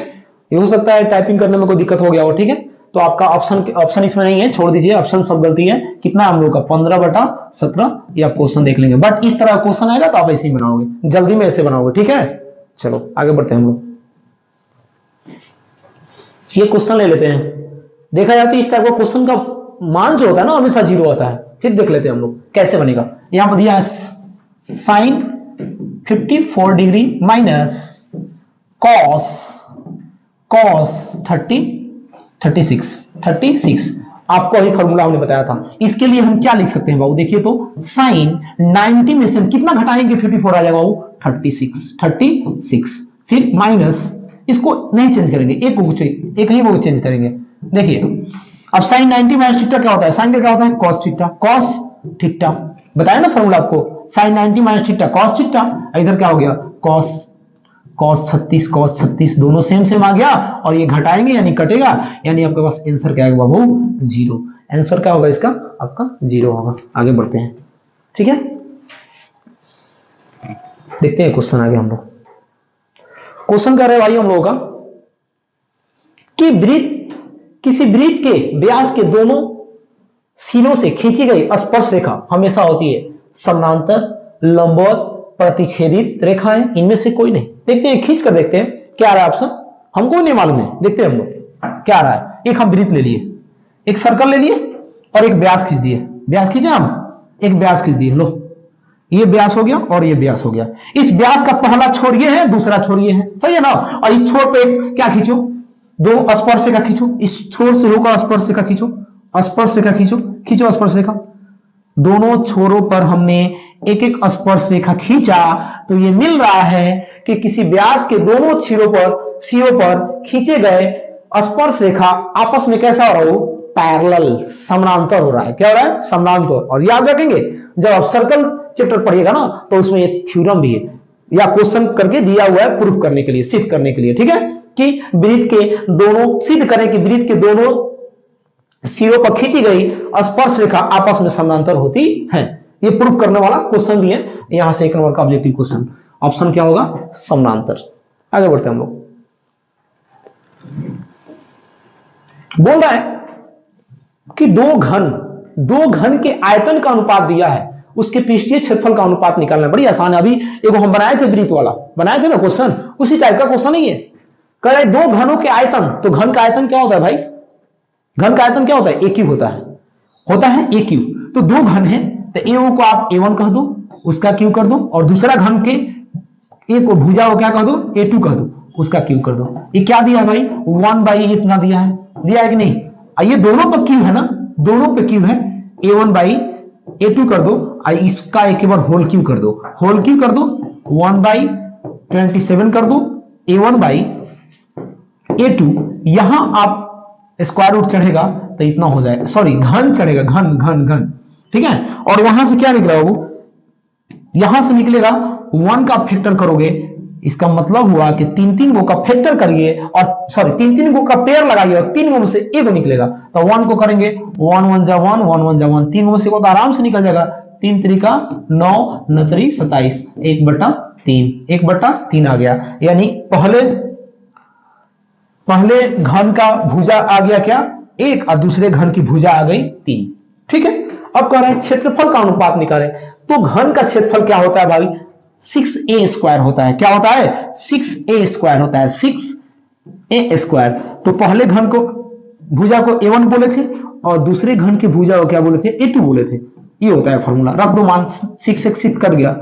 ये हो सकता है टाइपिंग करने में कोई दिक्कत हो गया हो, ठीक है। तो आपका ऑप्शन इसमें नहीं है, छोड़ दीजिए, ऑप्शन सब गलती है। कितना हम लोग का 15/17, ये आप क्वेश्चन देख लेंगे, बट इस तरह क्वेश्चन आएगा तो आप ऐसे ही बनाओगे, जल्दी में ऐसे बनाओगे, ठीक है। चलो आगे बढ़ते हैं हम लोग, ये क्वेश्चन ले लेते हैं। देखा जाता है इस टाइप का क्वेश्चन का मान जो होता है ना हमेशा 0 आता है। फिर देख लेते हैं हम लोग कैसे बनेगा। यहां पर दिया है साइन 54 डिग्री माइनस कॉस 36 आपको वही फॉर्मूला हमने बताया था। इसके लिए हम क्या लिख सकते हैं बाबू, देखिए तो साइन 90 में से कितना घटाएंगे 54 आ जाएगा बाबू 36, फिर माइनस, इसको नहीं चेंज करेंगे, एक ही वो चेंज करेंगे। देखिए अब साइन 90 माइनस थीटा क्या होता है, साइन का क्या होता है कॉस थीटा, बताया ना फॉर्मूला आपको, sine 90 minus theta cos theta, इधर क्या हो गया कॉस 36 दोनों सेम आ गया, और ये घटाएंगे यानी कटेगा, यानी आपके पास आंसर क्या आएगा बाबू 0। आंसर क्या होगा इसका आपका 0 होगा। आगे बढ़ते हैं, ठीक है, देखते हैं क्वेश्चन आगे हम लोग। क्वेश्चन कर रहे भाई हम लोगों का कि किसी वृत्त के व्यास के दोनों सिरों से खींची गई स्पर्श रेखा हमेशा होती है समानांतर, लंबवत, प्रतिच्छेदित रेखाएं, इनमें से कोई नहीं। देखते हैं, खींच कर देखते हैं क्या आ रहा है ऑप्शन, हमको नहीं मालूम है, देखते हैं हम लोग क्या आ रहा है। एक हम वृत्त ले लिए, एक सर्कल ले लिए और एक व्यास खींच दिए, व्यास खींचे हम, एक व्यास खींच दिए, लो ये व्यास हो गया और ये व्यास हो गया। इस व्यास का पहला छोर ये है, दूसरा छोर ये है, सही है ना। और इस छोर पे क्या खींचो, दो स्पर्श रेखा खींचो, इस छोर से होकर स्पर्श रेखा खींचो, स्पर्श रेखा खींचो स्पर्श रेखा। दोनों छोरों पर हमने एक एक स्पर्श रेखा खींचा, तो ये मिल रहा है कि किसी व्यास के दोनों सिरों पर खींचे गए स्पर्श रेखा आपस में कैसा हो रहा हो, पैरेलल, समानांतर हो रहा है। क्या हो रहा है, समानांतर। और याद रखेंगे जब आप सर्कल चैप्टर पढ़िएगा ना तो उसमें एक थ्योरम भी है या क्वेश्चन करके दिया हुआ है प्रूफ करने के लिए, सिद्ध करने के लिए, ठीक है, कि वृत्त के दोनों, सिद्ध करें कि वृत्त के दोनों सिरों पर खींची गई स्पर्श रेखा आपस में समानांतर होती है। ये प्रूफ करने वाला क्वेश्चन भी है। यहां से 1 नंबर का ऑब्जेक्टिव क्वेश्चन, ऑप्शन क्या होगा, समानांतर। आगे बढ़ते हैं हम लोग। बोल रहा है कि दो घन के आयतन का अनुपात दिया है, उसके पृष्ठीय क्षेत्रफल का अनुपात निकालना बड़ी आसान है। अभी एगो हम बनाए थे वृत्त वाला, बनाए थे ना क्वेश्चन, उसी टाइप का क्वेश्चन नहीं है। कह रहे दो घनों के आयतन, तो घन का आयतन क्या होता है भाई, घन का आयतन क्या होता है, AQ होता है AQ। तो दो घन है तो AO को आप A1 कह दो, उसका Q कर दो, और दूसरा घन के A को भुजा को क्या कह दो, A2 कह दो, उसका Q कर दो। ये क्या दिया है भाई, 1/A इतना दिया है कि नहीं। ये दोनों पर Q है ना, दोनों पे Q है, A1/A2 कर दो, इसका एक बार होल Q कर दो, 1/27 कर दो, A1/A2। यहां आप स्क्वायर रूट चढ़ेगा तो इतना हो जाए, सॉरी घन चढ़ेगा, घन, ठीक है। और वहां से क्या निकला बाबू, यहां से निकलेगा 1 का फैक्टर करोगे, इसका मतलब हुआ कि 3 गो का फैक्टर करिए, और सॉरी 3 गो का पेयर लगाइए, और 3 गो में से एक निकलेगा। तो 1 को करेंगे 1 1 जा 1 1 1 जा 1, 3 में से को तो आराम से निकल जाएगा, 3 3 का 9 9 3 27, 1/3 आ गया। यानी पहले घन का भुजा आ गया क्या, 1, और दूसरे घन की भुजा आ गई 3, ठीक है। अब कह रहे हैं क्षेत्रफल का अनुपात निकालें, तो घन का क्षेत्रफल क्या होता है भाई, 6a² होता है। क्या होता है, 6a² होता है, 6a²। तो पहले घन को भुजा को A1 बोले थे, और दूसरे घन की भुजा को क्या बोले थे, A2 बोले थे। ये होता है फॉर्मूला, रख दो मान, 6 शिफ्ट कर गया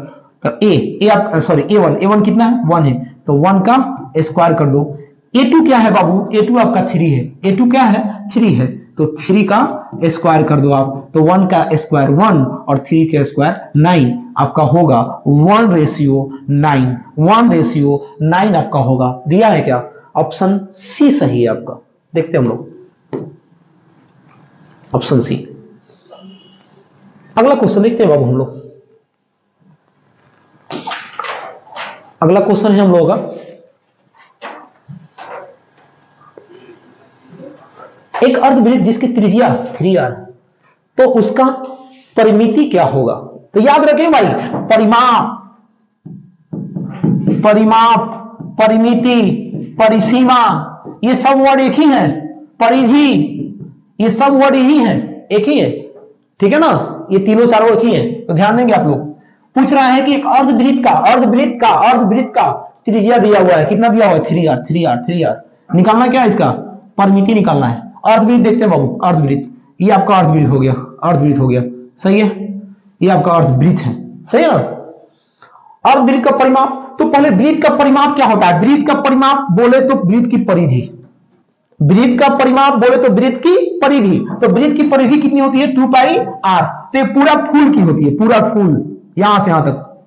तो A1 कितना है, 1 है, तो 1 का स्क्वायर कर दो। A2 क्या है बाबू, A2 आपका 3 है, A2 क्या है, 3 है, तो 3 का स्क्वायर कर दो आप, तो 1 का स्क्वायर 1 और 3 का स्क्वायर 9, आपका होगा 1:9 आपका होगा। दिया है क्या, ऑप्शन सी सही है आपका। देखते हैं हम लोग ऑप्शन सी। अगला क्वेश्चन देखते हैं बाबू हम लोग। अगला क्वेश्चन है हम लोगों का, एक अर्धवृत्त जिसकी त्रिज्या 3r, तो उसका परिमिति क्या होगा। तो याद रखें भाई, परिमाप, परिमिति, परिसीमा, ये सब वर्ड एक ही है। परिधि, ये सब वर्ड यही है, एक ही है, ठीक है ना, ये तीनों चारों एक ही है। तो ध्यान देंगे आप लोग। पूछ रहा है कि एक अर्धवृत्त का त्रिज्या दिया हुआ है, कितना दिया हुआ है, 3r। निकालना क्या है, इसका परिमिति निकालना है। अर्धवृत्त देखते हैं बाबू, अर्धवृत्त, ये आपका अर्धवृत्त हो गया, सही है, ये आपका अर्धवृत्त है, सही है ना। अर्धवृत्त का परिमाप, तो पहले वृत्त का परिमाप क्या होता है, वृत्त का परिमाप बोले तो वृत्त की परिधि, वृत्त का परिमाप बोले तो वृत्त की परिधि। तो वृत्त की परिधि कितनी होती है, 2πr। तो ये पूरा फूल की होती है, पूरा फूल यहां से यहां तक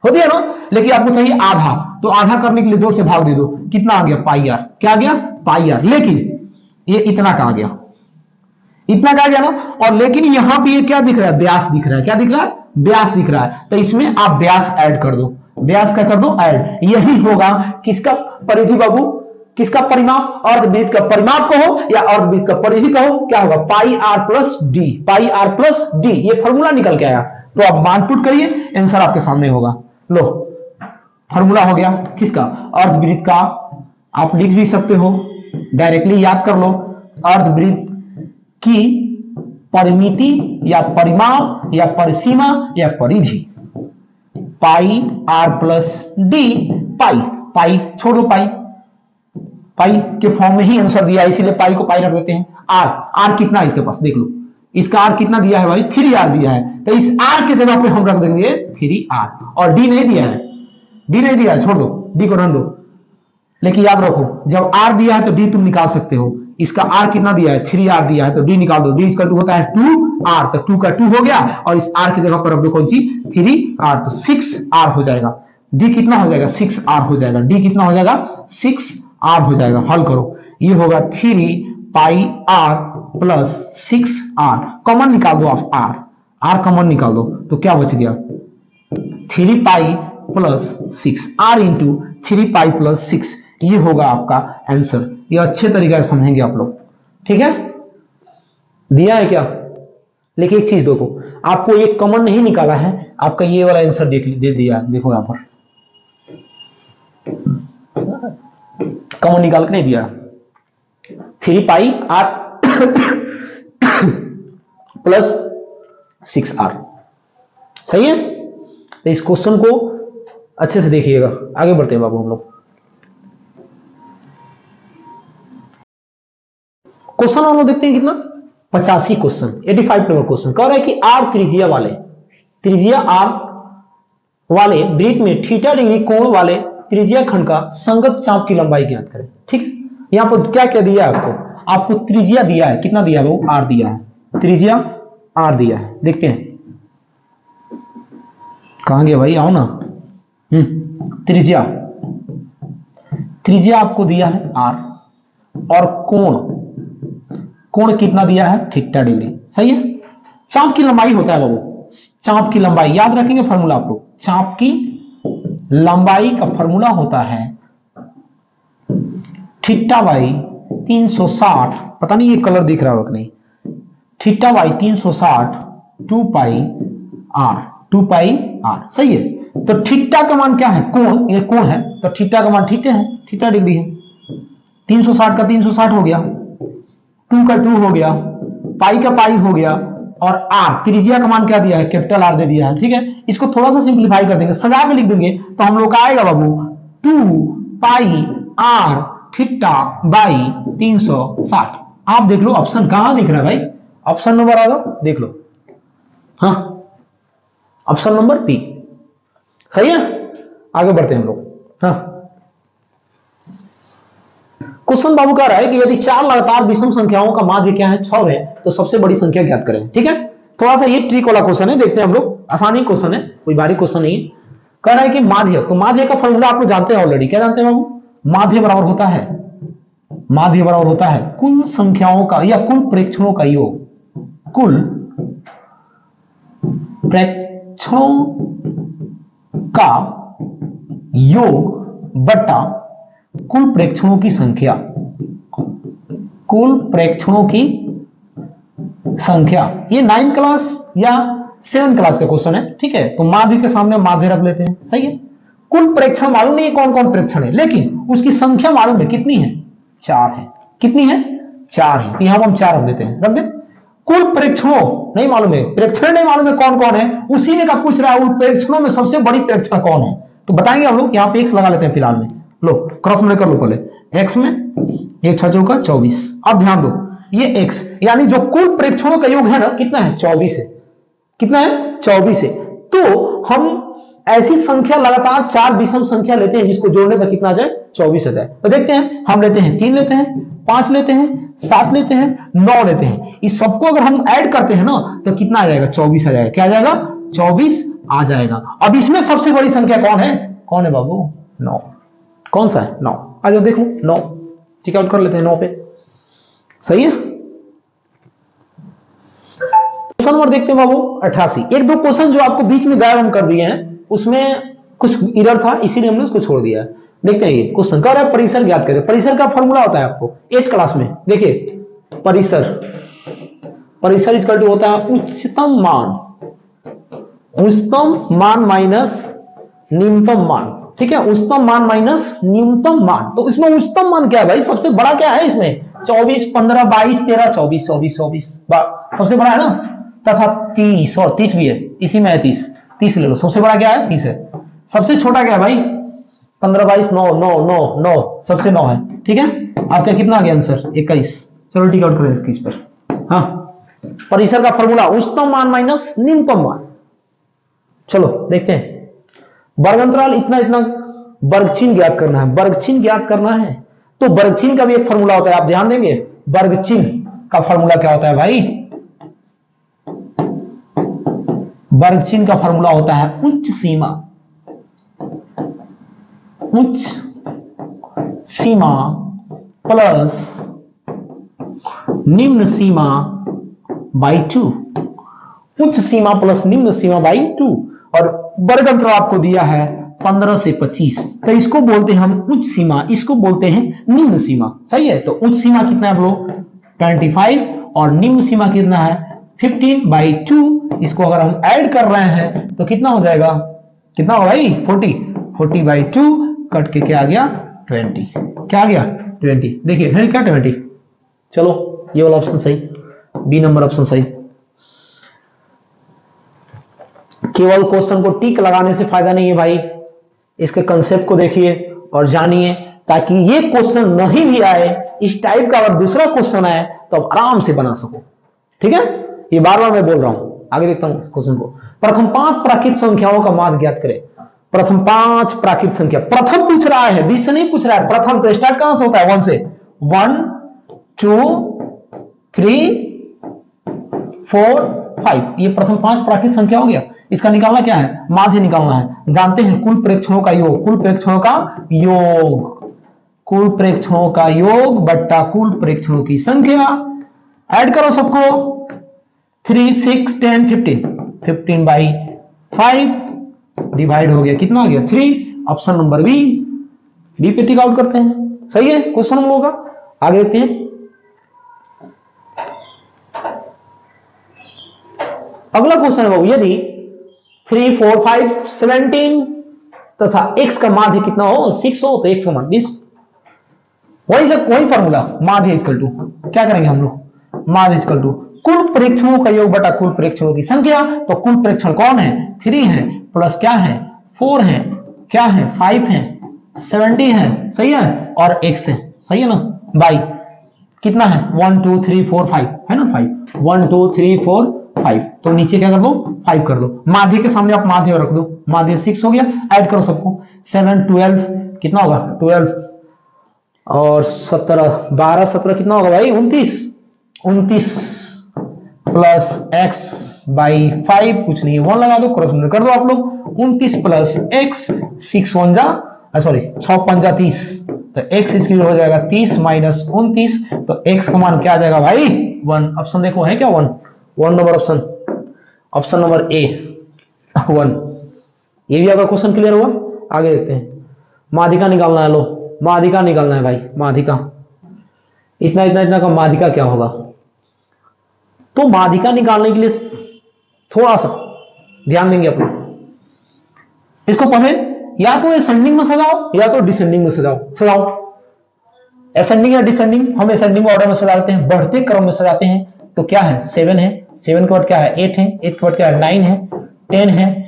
होती है ना। लेकिन आपको चाहिए आधा, तो आधा करने के लिए 2 से भाग दे दो, कितना आ गया, πr। क्या आ गया, πr। लेकिन ये इतना का आ गया, इतना का आ गया ना। और लेकिन यहां पे ये क्या दिख रहा है, व्यास दिख रहा है, क्या दिख रहा है, व्यास दिख रहा है। तो इसमें आप व्यास ऐड कर दो, व्यास का कर दो ऐड। यही होगा किसका परिधि बाबू, किसका परिमाप, अर्धवृत्त का परिमाप कहो या अर्धवृत्त का परिधि कहो, क्या होगा, πr+d। ये फॉर्मूला निकल के आया। तो आप मान पुट करिए, आंसर आपके सामने होगा। लो फॉर्मूला हो गया किसका, अर्धवृत्त का। आप लिख भी सकते हो, डायरेक्टली याद कर लो, अर्धवृत्त की परिमिति या परिमाप या परिसीमा या परिधि, πr+d। पाई छोड़ दो, पाई के फॉर्म में ही आंसर दिया है, इसीलिए पाई को पाई रख देते हैं। आर कितना है इसके पास, देख लो, इसका आर कितना दिया है भाई, 3r दिया है। तो इस आर के जगह पे हम रख देंगे 3r, और डी नहीं दिया है, छोड़ दो, डी को रन दो। लेकिन याद रखो, जब आर दिया है तो डी तुम निकाल सकते हो। इसका आर कितना दिया है, 3r दिया है, तो डी निकाल दो। डी इक्वल टू होता है 2r, तो 2 का 2 हो गया, और इस r की जगह पर रख दो कौन सी, 3r, तो 6r हो जाएगा। डी कितना हो जाएगा 6r हो जाएगा, डी कितना हो जाएगा 6r हो जाएगा। हल करो, ये होगा 3πr प्लस 6r, कॉमन निकाल दो आप, r कॉमन निकाल दो तो क्या बच गया 3π प्लस 6, r इंटू 3π प्लस 6, ये होगा आपका आंसर। ये अच्छे तरीके से समझेंगे आप लोग, ठीक है। दिया है क्या, लेकिन एक चीज देखो, आपको ये कॉमन नहीं निकाला है, आपका ये वाला आंसर दे दिया, देखो यहां पर कॉमन निकाल के नहीं दिया, 3πr प्लस 6r, सही है। तो इस क्वेश्चन को अच्छे से देखिएगा, आगे बढ़ते हैं बाबू हम लोग। क्वेश्चन हम लोग देखते हैं कितना 85 क्वेश्चन, 85 नंबर क्वेश्चन कह रहा है कि r त्रिज्या r वाले वृत्त में थीटा डिग्री कोण वाले त्रिज्या खंड का संगत चाप की लंबाई ज्ञात करें, ठीक। यहां पर क्या क्या दिया है आपको त्रिज्या दिया है, कितना दिया है वो r दिया है, त्रिज्या r दिया है। देखते हैं कहां गया भाई, आओ ना। त्रिज्या आपको दिया है r, और कोण कितना दिया है थीटा डिग्री, सही है। चाप की लंबाई होता है बाबू, चाप की लंबाई याद रखेंगे फॉर्मूला आप लोग, चाप की लंबाई का फॉर्मूला होता है थीटा बाई 360, पता नहीं ये कलर दिख रहा होगा कि नहीं, थीटा बाई 360 2πr, सही है। तो थीटा का मान क्या है, कोण, ये कोण है तो थीटा का मान थीटा है, थीटा डिग्री है। 360 का 360 हो गया, 2 का 2 हो गया, पाई का पाई हो गया, और r त्रिज्या का मान क्या दिया है, कैपिटल R दे दिया है, ठीक है। इसको थोड़ा सा सिंप्लीफाई कर देंगे, सजा के लिख देंगे तो हम लोग का आएगा बाबू 2πr थीटा बाई 360। आप देख लो ऑप्शन कहां दिख रहा है भाई, ऑप्शन नंबर आ गया, देख लो, हाँ ऑप्शन नंबर बी, सही है। आगे बढ़ते हैं हम लोग, हाँ। क्वेश्चन बाबू कह रहा है कि यदि 4 लगातार विषम संख्याओं का माध्य क्या है 6 है तो सबसे बड़ी संख्या ज्ञात करें, ठीक है। थोड़ा सा ये ट्रिक वाला क्वेश्चन है, देखते हैं हम लोग, आसानी क्वेश्चन है, कोई भारी क्वेश्चन नहीं है। कह रहा है कि माध्य, तो माध्य का फॉर्मूला आप लोग जानते हैं ऑलरेडी, क्या जानते हैं बाबू, माध्य बराबर होता है कुल संख्याओं का या कुल प्रेक्षणों का योग, कुल प्रेक्षणों का योग बटा कुल प्रेक्षणों की संख्या, कुल प्रेक्षणों की संख्या। ये 9 क्लास या 7 क्लास का क्वेश्चन है, ठीक है। तो माध्य के सामने माध्य रख लेते हैं, सही है। कुल प्रेक्षण मालूम नहीं है कौन कौन प्रेक्षण है, लेकिन उसकी संख्या मालूम है, कितनी है 4 है, कितनी है 4 है, तो यहां हम 4 रख देते हैं, रख दे। कुल प्रेक्षणों नहीं मालूम है, प्रेक्षण नहीं मालूम है कौन कौन है, उसी में का पूछ रहा है उन प्रेक्षणों में सबसे बड़ी प्रेक्षण कौन है, तो बताएंगे हम लोग। यहां पे x लगा लेते हैं फिलहाल में, लो क्रॉस में कर लो पहले, x में 1 6 चौका 24। अब ध्यान दो ये x यानी जो कुल प्रेक्षणों का योग है ना, कितना है 24 है, कितना है 24 है। तो हम ऐसी संख्या लगातार 4 विषम संख्या लेते हैं जिसको जोड़ने पर कितना आ जाए 24 आ जाए। तो देखते हैं, हम लेते हैं 3 लेते हैं, 5 लेते हैं, 7 लेते हैं, 9 लेते हैं, इस सबको अगर हम ऐड करते हैं ना तो कितना आ जाएगा 24 आ जाएगा, क्या आ जाएगा 24 आ जाएगा। अब इसमें सबसे बड़ी संख्या कौन है बाबू 9, कौन सा है 9, आ जाओ देख लो 9, ठीक है, आउट कर लेते हैं 9 पे, सही है। क्वेश्चन नंबर देखते हैं बाबू 88। एक दो क्वेश्चन जो आपको बीच में गायब हम कर दिए हैं, उसमें कुछ एरर था इसीलिए हमने उसको छोड़ दिया। देखते हैं ये क्वेश्चन कह रहा है परिसर ज्ञात करें। परिसर का फॉर्मूला होता है आपको 8 क्लास में, देखिए परिसर इक्वल टू होता है उच्चतम मान माइनस न्यूनतम मान, ठीक है, उच्चतम मान माइनस न्यूनतम मान। तो इसमें उच्चतम मान क्या है भाई, सबसे बड़ा क्या है इसमें 24 15 22 13 24 सबसे बड़ा है ना, तथा 30 और 30 भी है, इसी में है 30 ले लो, सबसे बड़ा क्या है 30 है। सबसे छोटा क्या है भाई 15 22 9 सबसे 9 है, ठीक है। आपका कितना आ गया आंसर 21। चलो टिक आउट करें इसकी इस पर, हाँ। परिसर का फॉर्मूला उच्चतम मान माइनस न्यूनतम मान। चलो देखते हैं, वर्गअंतराल इतना वर्गचिन्ह ज्ञात करना है, वर्गचिन्ह ज्ञात करना है। तो वर्गचिन्ह का भी एक फॉर्मूला होता है, आप ध्यान देंगे वर्गचिन्ह का फॉर्मूला क्या होता है भाई, वर्गचिन्ह का फॉर्मूला होता है उच्च सीमा उच्च सीमा प्लस निम्न सीमा बाई 2, उच्च सीमा प्लस निम्न सीमा बाई 2, और वर्ग अंतर आपको दिया है 15 से 25, तो इसको बोलते हैं हम उच्च सीमा, इसको बोलते हैं निम्न सीमा। सही है, तो उच्च सीमा कितना है बोलो 25 और निम्न सीमा कितना है 15/2। इसको अगर हम ऐड कर रहे हैं तो कितना हो जाएगा, कितना हो भाई 40/2 कट के क्या आ गया 20, क्या आ गया 20। देखिए है क्या 20। चलो ये वाला ऑप्शन सही, बी नंबर ऑप्शन सही। केवल क्वेश्चन को टिक लगाने से फायदा नहीं है भाई, इसके कंसेप्ट को देखिए और जानिए, ताकि ये क्वेश्चन नहीं भी आए, इस टाइप का अगर दूसरा क्वेश्चन आए तो आप आराम से बना सको। ठीक है, ये बार बार मैं बोल रहा हूं। आगे देखता हूं क्वेश्चन को। प्रथम 5 प्राकृत संख्याओं का माध्य ज्ञात करें। प्रथम 5 प्राकृत संख्या, प्रथम पूछ रहा है, 20 से नहीं पूछ रहा है। प्रथम तो स्टार्ट कहां से होता है 1 से, 1 2 3 4 5, ये प्रथम 5 प्राकृत संख्या हो गया। इसका निकालना क्या है, माध्य निकालना है। जानते हैं कुल प्रेक्षणों का योग, कुल प्रेक्षणों का योग, कुल प्रेक्षणों का योग बट्टा कुल प्रेक्षणों की संख्या। ऐड करो सबको, 3 6 10 15, 15/5 डिवाइड हो गया, कितना हो गया 3। ऑप्शन नंबर बी, बी पे टिक आउट करते हैं। सही है क्वेश्चन हम लोगों का। आगे देखते हैं अगला क्वेश्चन है बाबू, यदि 3 4 5 17 तथा x का माध्य कितना हो 6 हो तो x का मान 20। वही फॉर्मूला, माध्य इक्वल टू क्या करेंगे हम लोग, माध्य इक्वल टू कुल प्रेक्षणों का योग बटा कुल प्रेक्षणों की संख्या। तो कुल प्रेक्षण कौन है, 3 है, प्लस क्या है 4 है, क्या है 5 है, 70 है, सही है, और x है, सही है ना, बाई कितना है 1 2 3 4 5 है ना, 5 1 2 3 4 5, तो नीचे क्या कर दो 5 कर दो, माध्य के सामने आप माध्य रख दो, माध्य 6 हो गया। ऐड करो सबको, 7 12 कितना होगा 12 और 17 12 17 कितना होगा भाई 29 प्लस x/5, कुछ नहीं 1 लगा दो, क्रॉस मल्टीप्लाई कर दो आप लोग। 29 प्लस x, 6 1 जा सॉरी 6 5 जा 30, तो x इसकी हो जाएगा 30 माइनस 29, तो x का मान क्या आ जाएगा भाई 1। ऑप्शन देखो है क्या 1 number option, option number A 1। ये भी अगर क्वेश्चन क्लियर हुआ। आगे देखते हैं, माध्यिका निकालना है, लो माध्यिका निकालना है भाई, माध्यिका इतना का माध्यिका क्या होगा। तो माध्यिका निकालने के लिए थोड़ा सा ध्यान देंगे अपना, इसको पढ़े या तो असेंडिंग में सजाओ या तो डिसेंडिंग में सजाओ। असेंडिंग या डिसेंडिंग, हम असेंडिंग ऑर्डर में सजाते हैं, बढ़ते क्रम में सजाते हैं। तो क्या है 7 है, 7 के बाद क्या है 8 है, 8 के बाद क्या है 9 है, 10 है,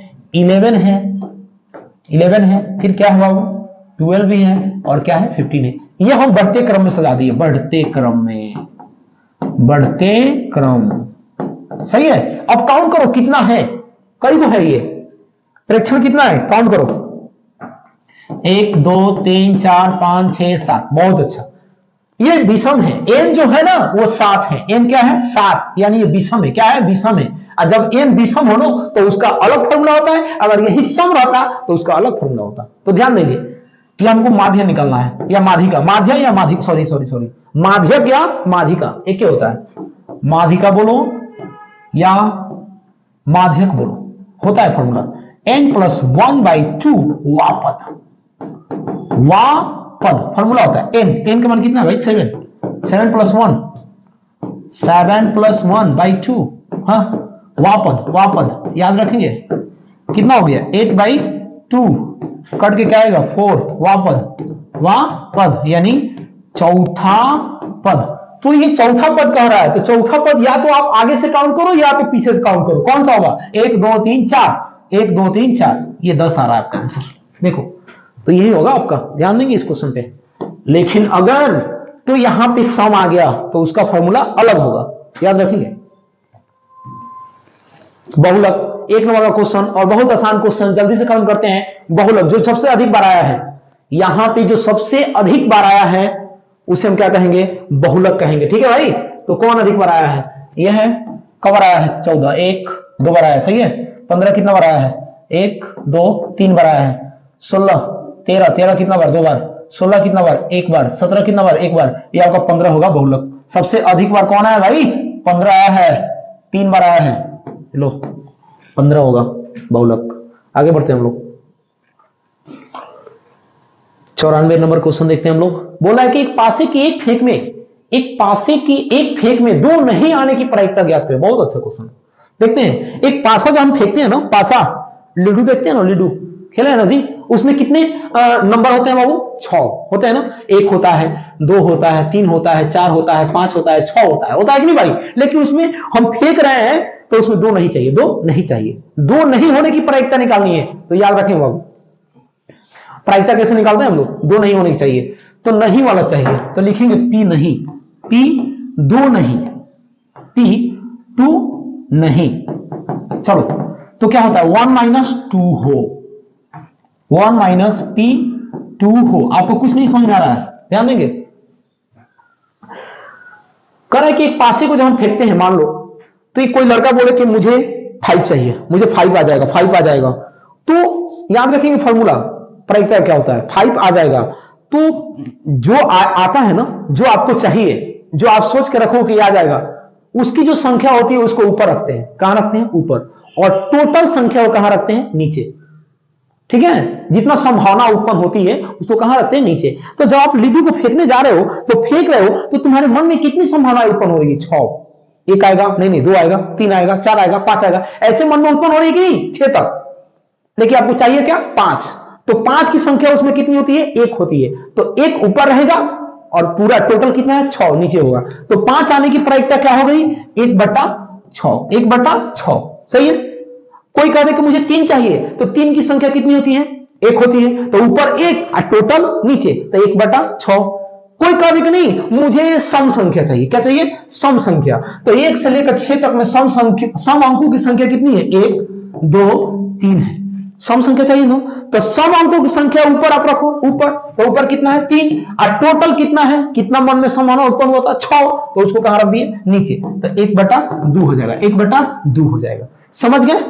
11 है, फिर क्या हुआ वो 12 भी है, और क्या है 15 है। ये हम बढ़ते क्रम में सजा दिए, बढ़ते क्रम, सही है। अब काउंट करो कितना है, कई को है ये प्रेक्षण कितना है, काउंट करो 1 2 3 4 5 6 7, बहुत अच्छा। ये विषम है, n जो है ना वो 7 है, n क्या है 7, यानी ये विषम है, क्या है विषम है। और जब n विषम हो तो उसका अलग फॉर्मूला होता है, अगर यही सम रहता तो उसका अलग फॉर्मूला होता। तो ध्यान देंगे कि हमको माध्य निकालना है या माध्यिका, माध्य या माध्यिक, सॉरी माध्यक या माध्यिका एक ही होता है, माध्यिका बोलो या माध्यक बोलो, होता है फॉर्मूला n+1/2 वापद फॉर्मूला होता है। n का मान कितना है भाई 7 + 1/2, हाँ वापद याद रखेंगे कितना हो गया 8/2 कट के क्या आएगा 4, वापद यानी चौथा पद। तो ये चौथा पद कह रहा है, तो चौथा पद या तो आप आगे से काउंट करो या तो पीछे से काउंट करो, कौन सा होगा 1 2 3 4, 1 2 3 4, ये 10 आ रहा है आपका आंसर। देखो तो यही होगा आपका, ध्यान देंगे इस क्वेश्चन पे। लेकिन अगर तो यहां पे सम आ गया तो उसका फॉर्मूला अलग होगा, याद रखेंगे। बहुलक 1 नंबर का क्वेश्चन और बहुत आसान क्वेश्चन, जल्दी से काउंट करते हैं। बहुलक जो सबसे अधिक बार आया है, यहां पे जो सबसे अधिक बार आया है उसे हम क्या कहेंगे बहुलक कहेंगे, ठीक है भाई। तो कौन अधिक बार आया है, यह है, कब बार आया है 14, 1 2 बार आया है, सही है। 15 कितना बार आया है 1 2 3 बार आया है, 16 13, 13 कितना बार? 2 बार। 16 कितना बार? 1 बार। 17 कितना बार? 1 बार। ये आपका 15 होगा बहुलक। सबसे अधिक बार कौन आया भाई? 15 आया है, 3 बार आया है, लो 15 होगा बहुलक। आगे बढ़ते हैं हम लोग। 94 नंबर क्वेश्चन देखते हैं हम लोग। बोला है कि एक पासे की एक फेंक में दो नहीं आने की प्रायिकता ज्ञात करें। बहुत अच्छा क्वेश्चन। देखते हैं, एक पासा जो हम फेंकते हैं ना, पासा लूडो देखते हैं ना, लूडो खेला है ना जी, उसमें कितने नंबर होते हैं बाबू? 6 होते हैं ना। 1 होता है, 2 होता है, 3 होता है, 4 होता है, 5 होता है, 6 होता है कि नहीं भाई? लेकिन उसमें हम फेंक रहे हैं तो उसमें 2 नहीं चाहिए, 2 नहीं चाहिए। 2 नहीं होने की प्रायिकता निकालनी है, तो याद रखें बाबू। प्रायिकता कैसे निकालते हैं हम लोग? 2 नहीं होने की चाहिए, तो नहीं वाला चाहिए, तो लिखेंगे P नहीं, P 2 नहीं, P 2 नहीं। चलो, तो क्या होता है? 1 - 2 हो, 1 - P 2 हो। आपको कुछ नहीं समझ आ रहा है, ध्यान देंगे। कह रहा है कि एक पासे को जब हम फेंकते हैं, मान लो तो एक कोई लड़का बोले कि मुझे 5 चाहिए, मुझे 5 आ जाएगा, 5 आ जाएगा, तो याद रखेंगे फॉर्मूला, प्रायिकता क्या होता है? 5 आ जाएगा, तो जो आता है ना, जो आपको चाहिए, जो आप सोच के रखो कि आ जाएगा, उसकी जो संख्या होती है उसको ऊपर रखते हैं। कहां रखते हैं? ऊपर। और टोटल संख्या को कहां रखते हैं? नीचे। ठीक है, जितना संभावना उत्पन्न होती है उसको कहां रखते हैं? नीचे। तो जब आप लिड्डू को फेंकने जा रहे हो, तो फेंक रहे हो, तो तुम्हारे मन में कितनी संभावना उत्पन्न हो रही? 6। 1 आएगा, नहीं 2 आएगा, 3 आएगा, 4 आएगा, 5 आएगा, ऐसे मन में उत्पन्न हो रही कि नहीं? 6 तक। लेकिन आपको चाहिए क्या? 5। तो 5 की संख्या उसमें कितनी होती है? 1 होती है, तो 1 ऊपर रहेगा और पूरा टोटल कितना है? 6 नीचे होगा। तो 5 आने की प्रायिकता क्या हो गई? 1/6, 1/6। सही है। कोई कहते कि मुझे 3 चाहिए, तो 3 की संख्या कितनी होती है? 1 होती है, तो ऊपर 1 और टोटल नीचे, तो 1/6। कोई कहते कि नहीं मुझे सम संख्या चाहिए, क्या चाहिए? सम संख्या। तो 1 से लेकर 6 तक में सम अंकों की संख्या कितनी है? 1 2 3 है। सम संख्या चाहिए ना, तो सम अंकों की संख्या ऊपर आप रखो, ऊपर, तो ऊपर कितना है? 3, और टोटल कितना है? कितना मन में संभावना उत्पन्न होता है? 6, तो उसको कहां रख दिए? नीचे, तो 1/2 हो जाएगा, 1/2 हो जाएगा। समझ गए?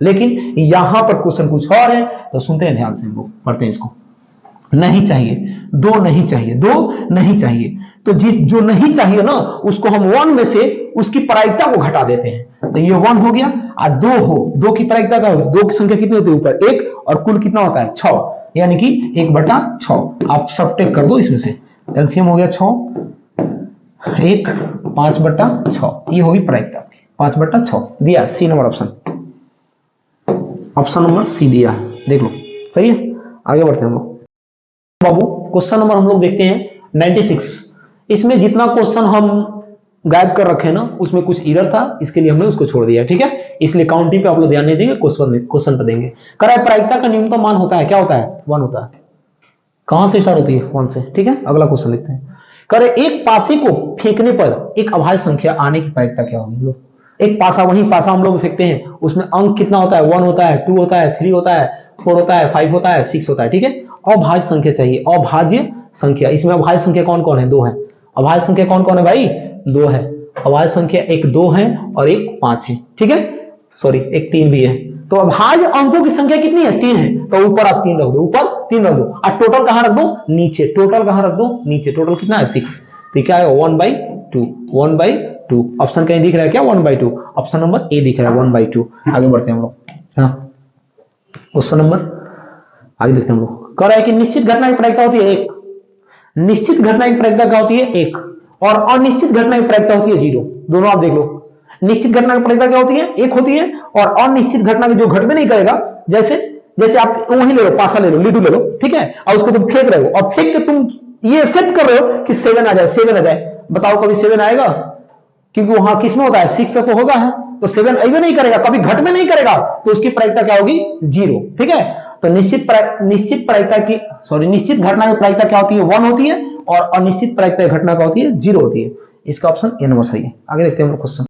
लेकिन यहां पर क्वेश्चन कुछ और है, तो सुनते हैं ध्यान से, हम लोग पढ़ते हैं इसको। नहीं चाहिए, 2 नहीं चाहिए, 2 नहीं चाहिए, तो जो नहीं चाहिए ना, उसको हम 1 में से उसकी प्रायिकता को घटा देते हैं, तो ये 1 हो गया। और 2 हो, 2 की प्रायिकता का 2 की संख्या कितनी होती है? ऊपर 1, और कुल कितना होता है? 6, यानी कि 1/6। आप सबट्रैक्ट कर दो इसमें से, एलसीएम हो गया 6, 1 5/6, ये होगी प्रायिकता 5/6 दिया। C number option number c दिया, देख लो। सही है, आगे बढ़ते हैं हम लोग। बाबू क्वेश्चन नंबर हम लोग देखते हैं 96। इसमें जितना क्वेश्चन हम गायब कर रखे हैं ना, उसमें कुछ एरर था, इसके लिए हमने उसको छोड़ दिया। ठीक है, इसलिए काउंटिंग पे आप लोग ध्यान नहीं देंगे, क्वेश्चन पे देंगे। कराए प्रायिकता का न्यूनतम मान होता है, क्या होता है? 1 होता है। कहां से स्टार्ट होती है? 1 से। ठीक है, अगला क्वेश्चन लिखते हैं। करे एक पासे को फेंकने पर एक अभाज्य संख्या आने की प्रायिकता क्या होगी? लो, एक पासा, वही पासा हम लोग फेंकते हैं, उसमें अंक कितना होता है? 1 होता है, 2 होता है, 3 होता है, 4 होता है, 5 होता है, 6 होता है। ठीक है, अभाज्य संख्या चाहिए, अभाज्य संख्या। इसमें अभाज्य संख्या कौन कौन है? 2 है। अभाज्य संख्या कौन कौन है भाई? 2 है। अभाज्य संख्या एक 2 है और एक 5 है। ठीक है, सॉरी एक 3 भी है। तो अभाज्य अंकों की संख्या कितनी है? 3 है, तो ऊपर आप 3 रख दो, ऊपर 3 रख दो, और टोटल कहां रख दो? नीचे। टोटल कहां रख दो? नीचे। टोटल कितना है? 6। तो क्या है? 1/2, 1/2। ऑप्शन कहीं दिख रहा है क्या? 1/2। ऑप्शन नंबर ए दिख रहा है 1/2। आगे बढ़ते हैं हम लोग। हाँ, क्वेश्चन नंबर आगे देखते हैं हम लोग। कह रहा है कि निश्चित घटना की प्रायिकता होती है 1। निश्चित घटना की प्रायिकता क्या होती है? 1, और अनिश्चित घटना की प्रायिकता होती है 0। दोनों आप देख लो। निश्चित घटना की प्रायिकता क्या होती है? 1 होती है, और अनिश्चित घटना की जो घट भी नहीं करेगा, जैसे आप वही ले लो, पासा ले लो, लिडू ले लो, ठीक है, और उसको तुम फेंक रहे हो, और फेंक के तुम ये एक्सेप्ट कर रहे हो कि 7 आ जाए, 7 आ जाए। बताओ कभी 7 आएगा? क्योंकि वहां किसमें होता है? 6 तो होगा है, तो 7 अभी नहीं करेगा, कभी घट में नहीं करेगा, तो उसकी प्रायिकता क्या होगी? 0। ठीक है, तो निश्चित घटना की प्रायिकता क्या होती है? 1 होती है, और अनिश्चित प्रायिकता घटना क्या होती है? 0 होती है। इसका ऑप्शन ए नंबर सही है। आगे देखते हैं हम लोग क्वेश्चन।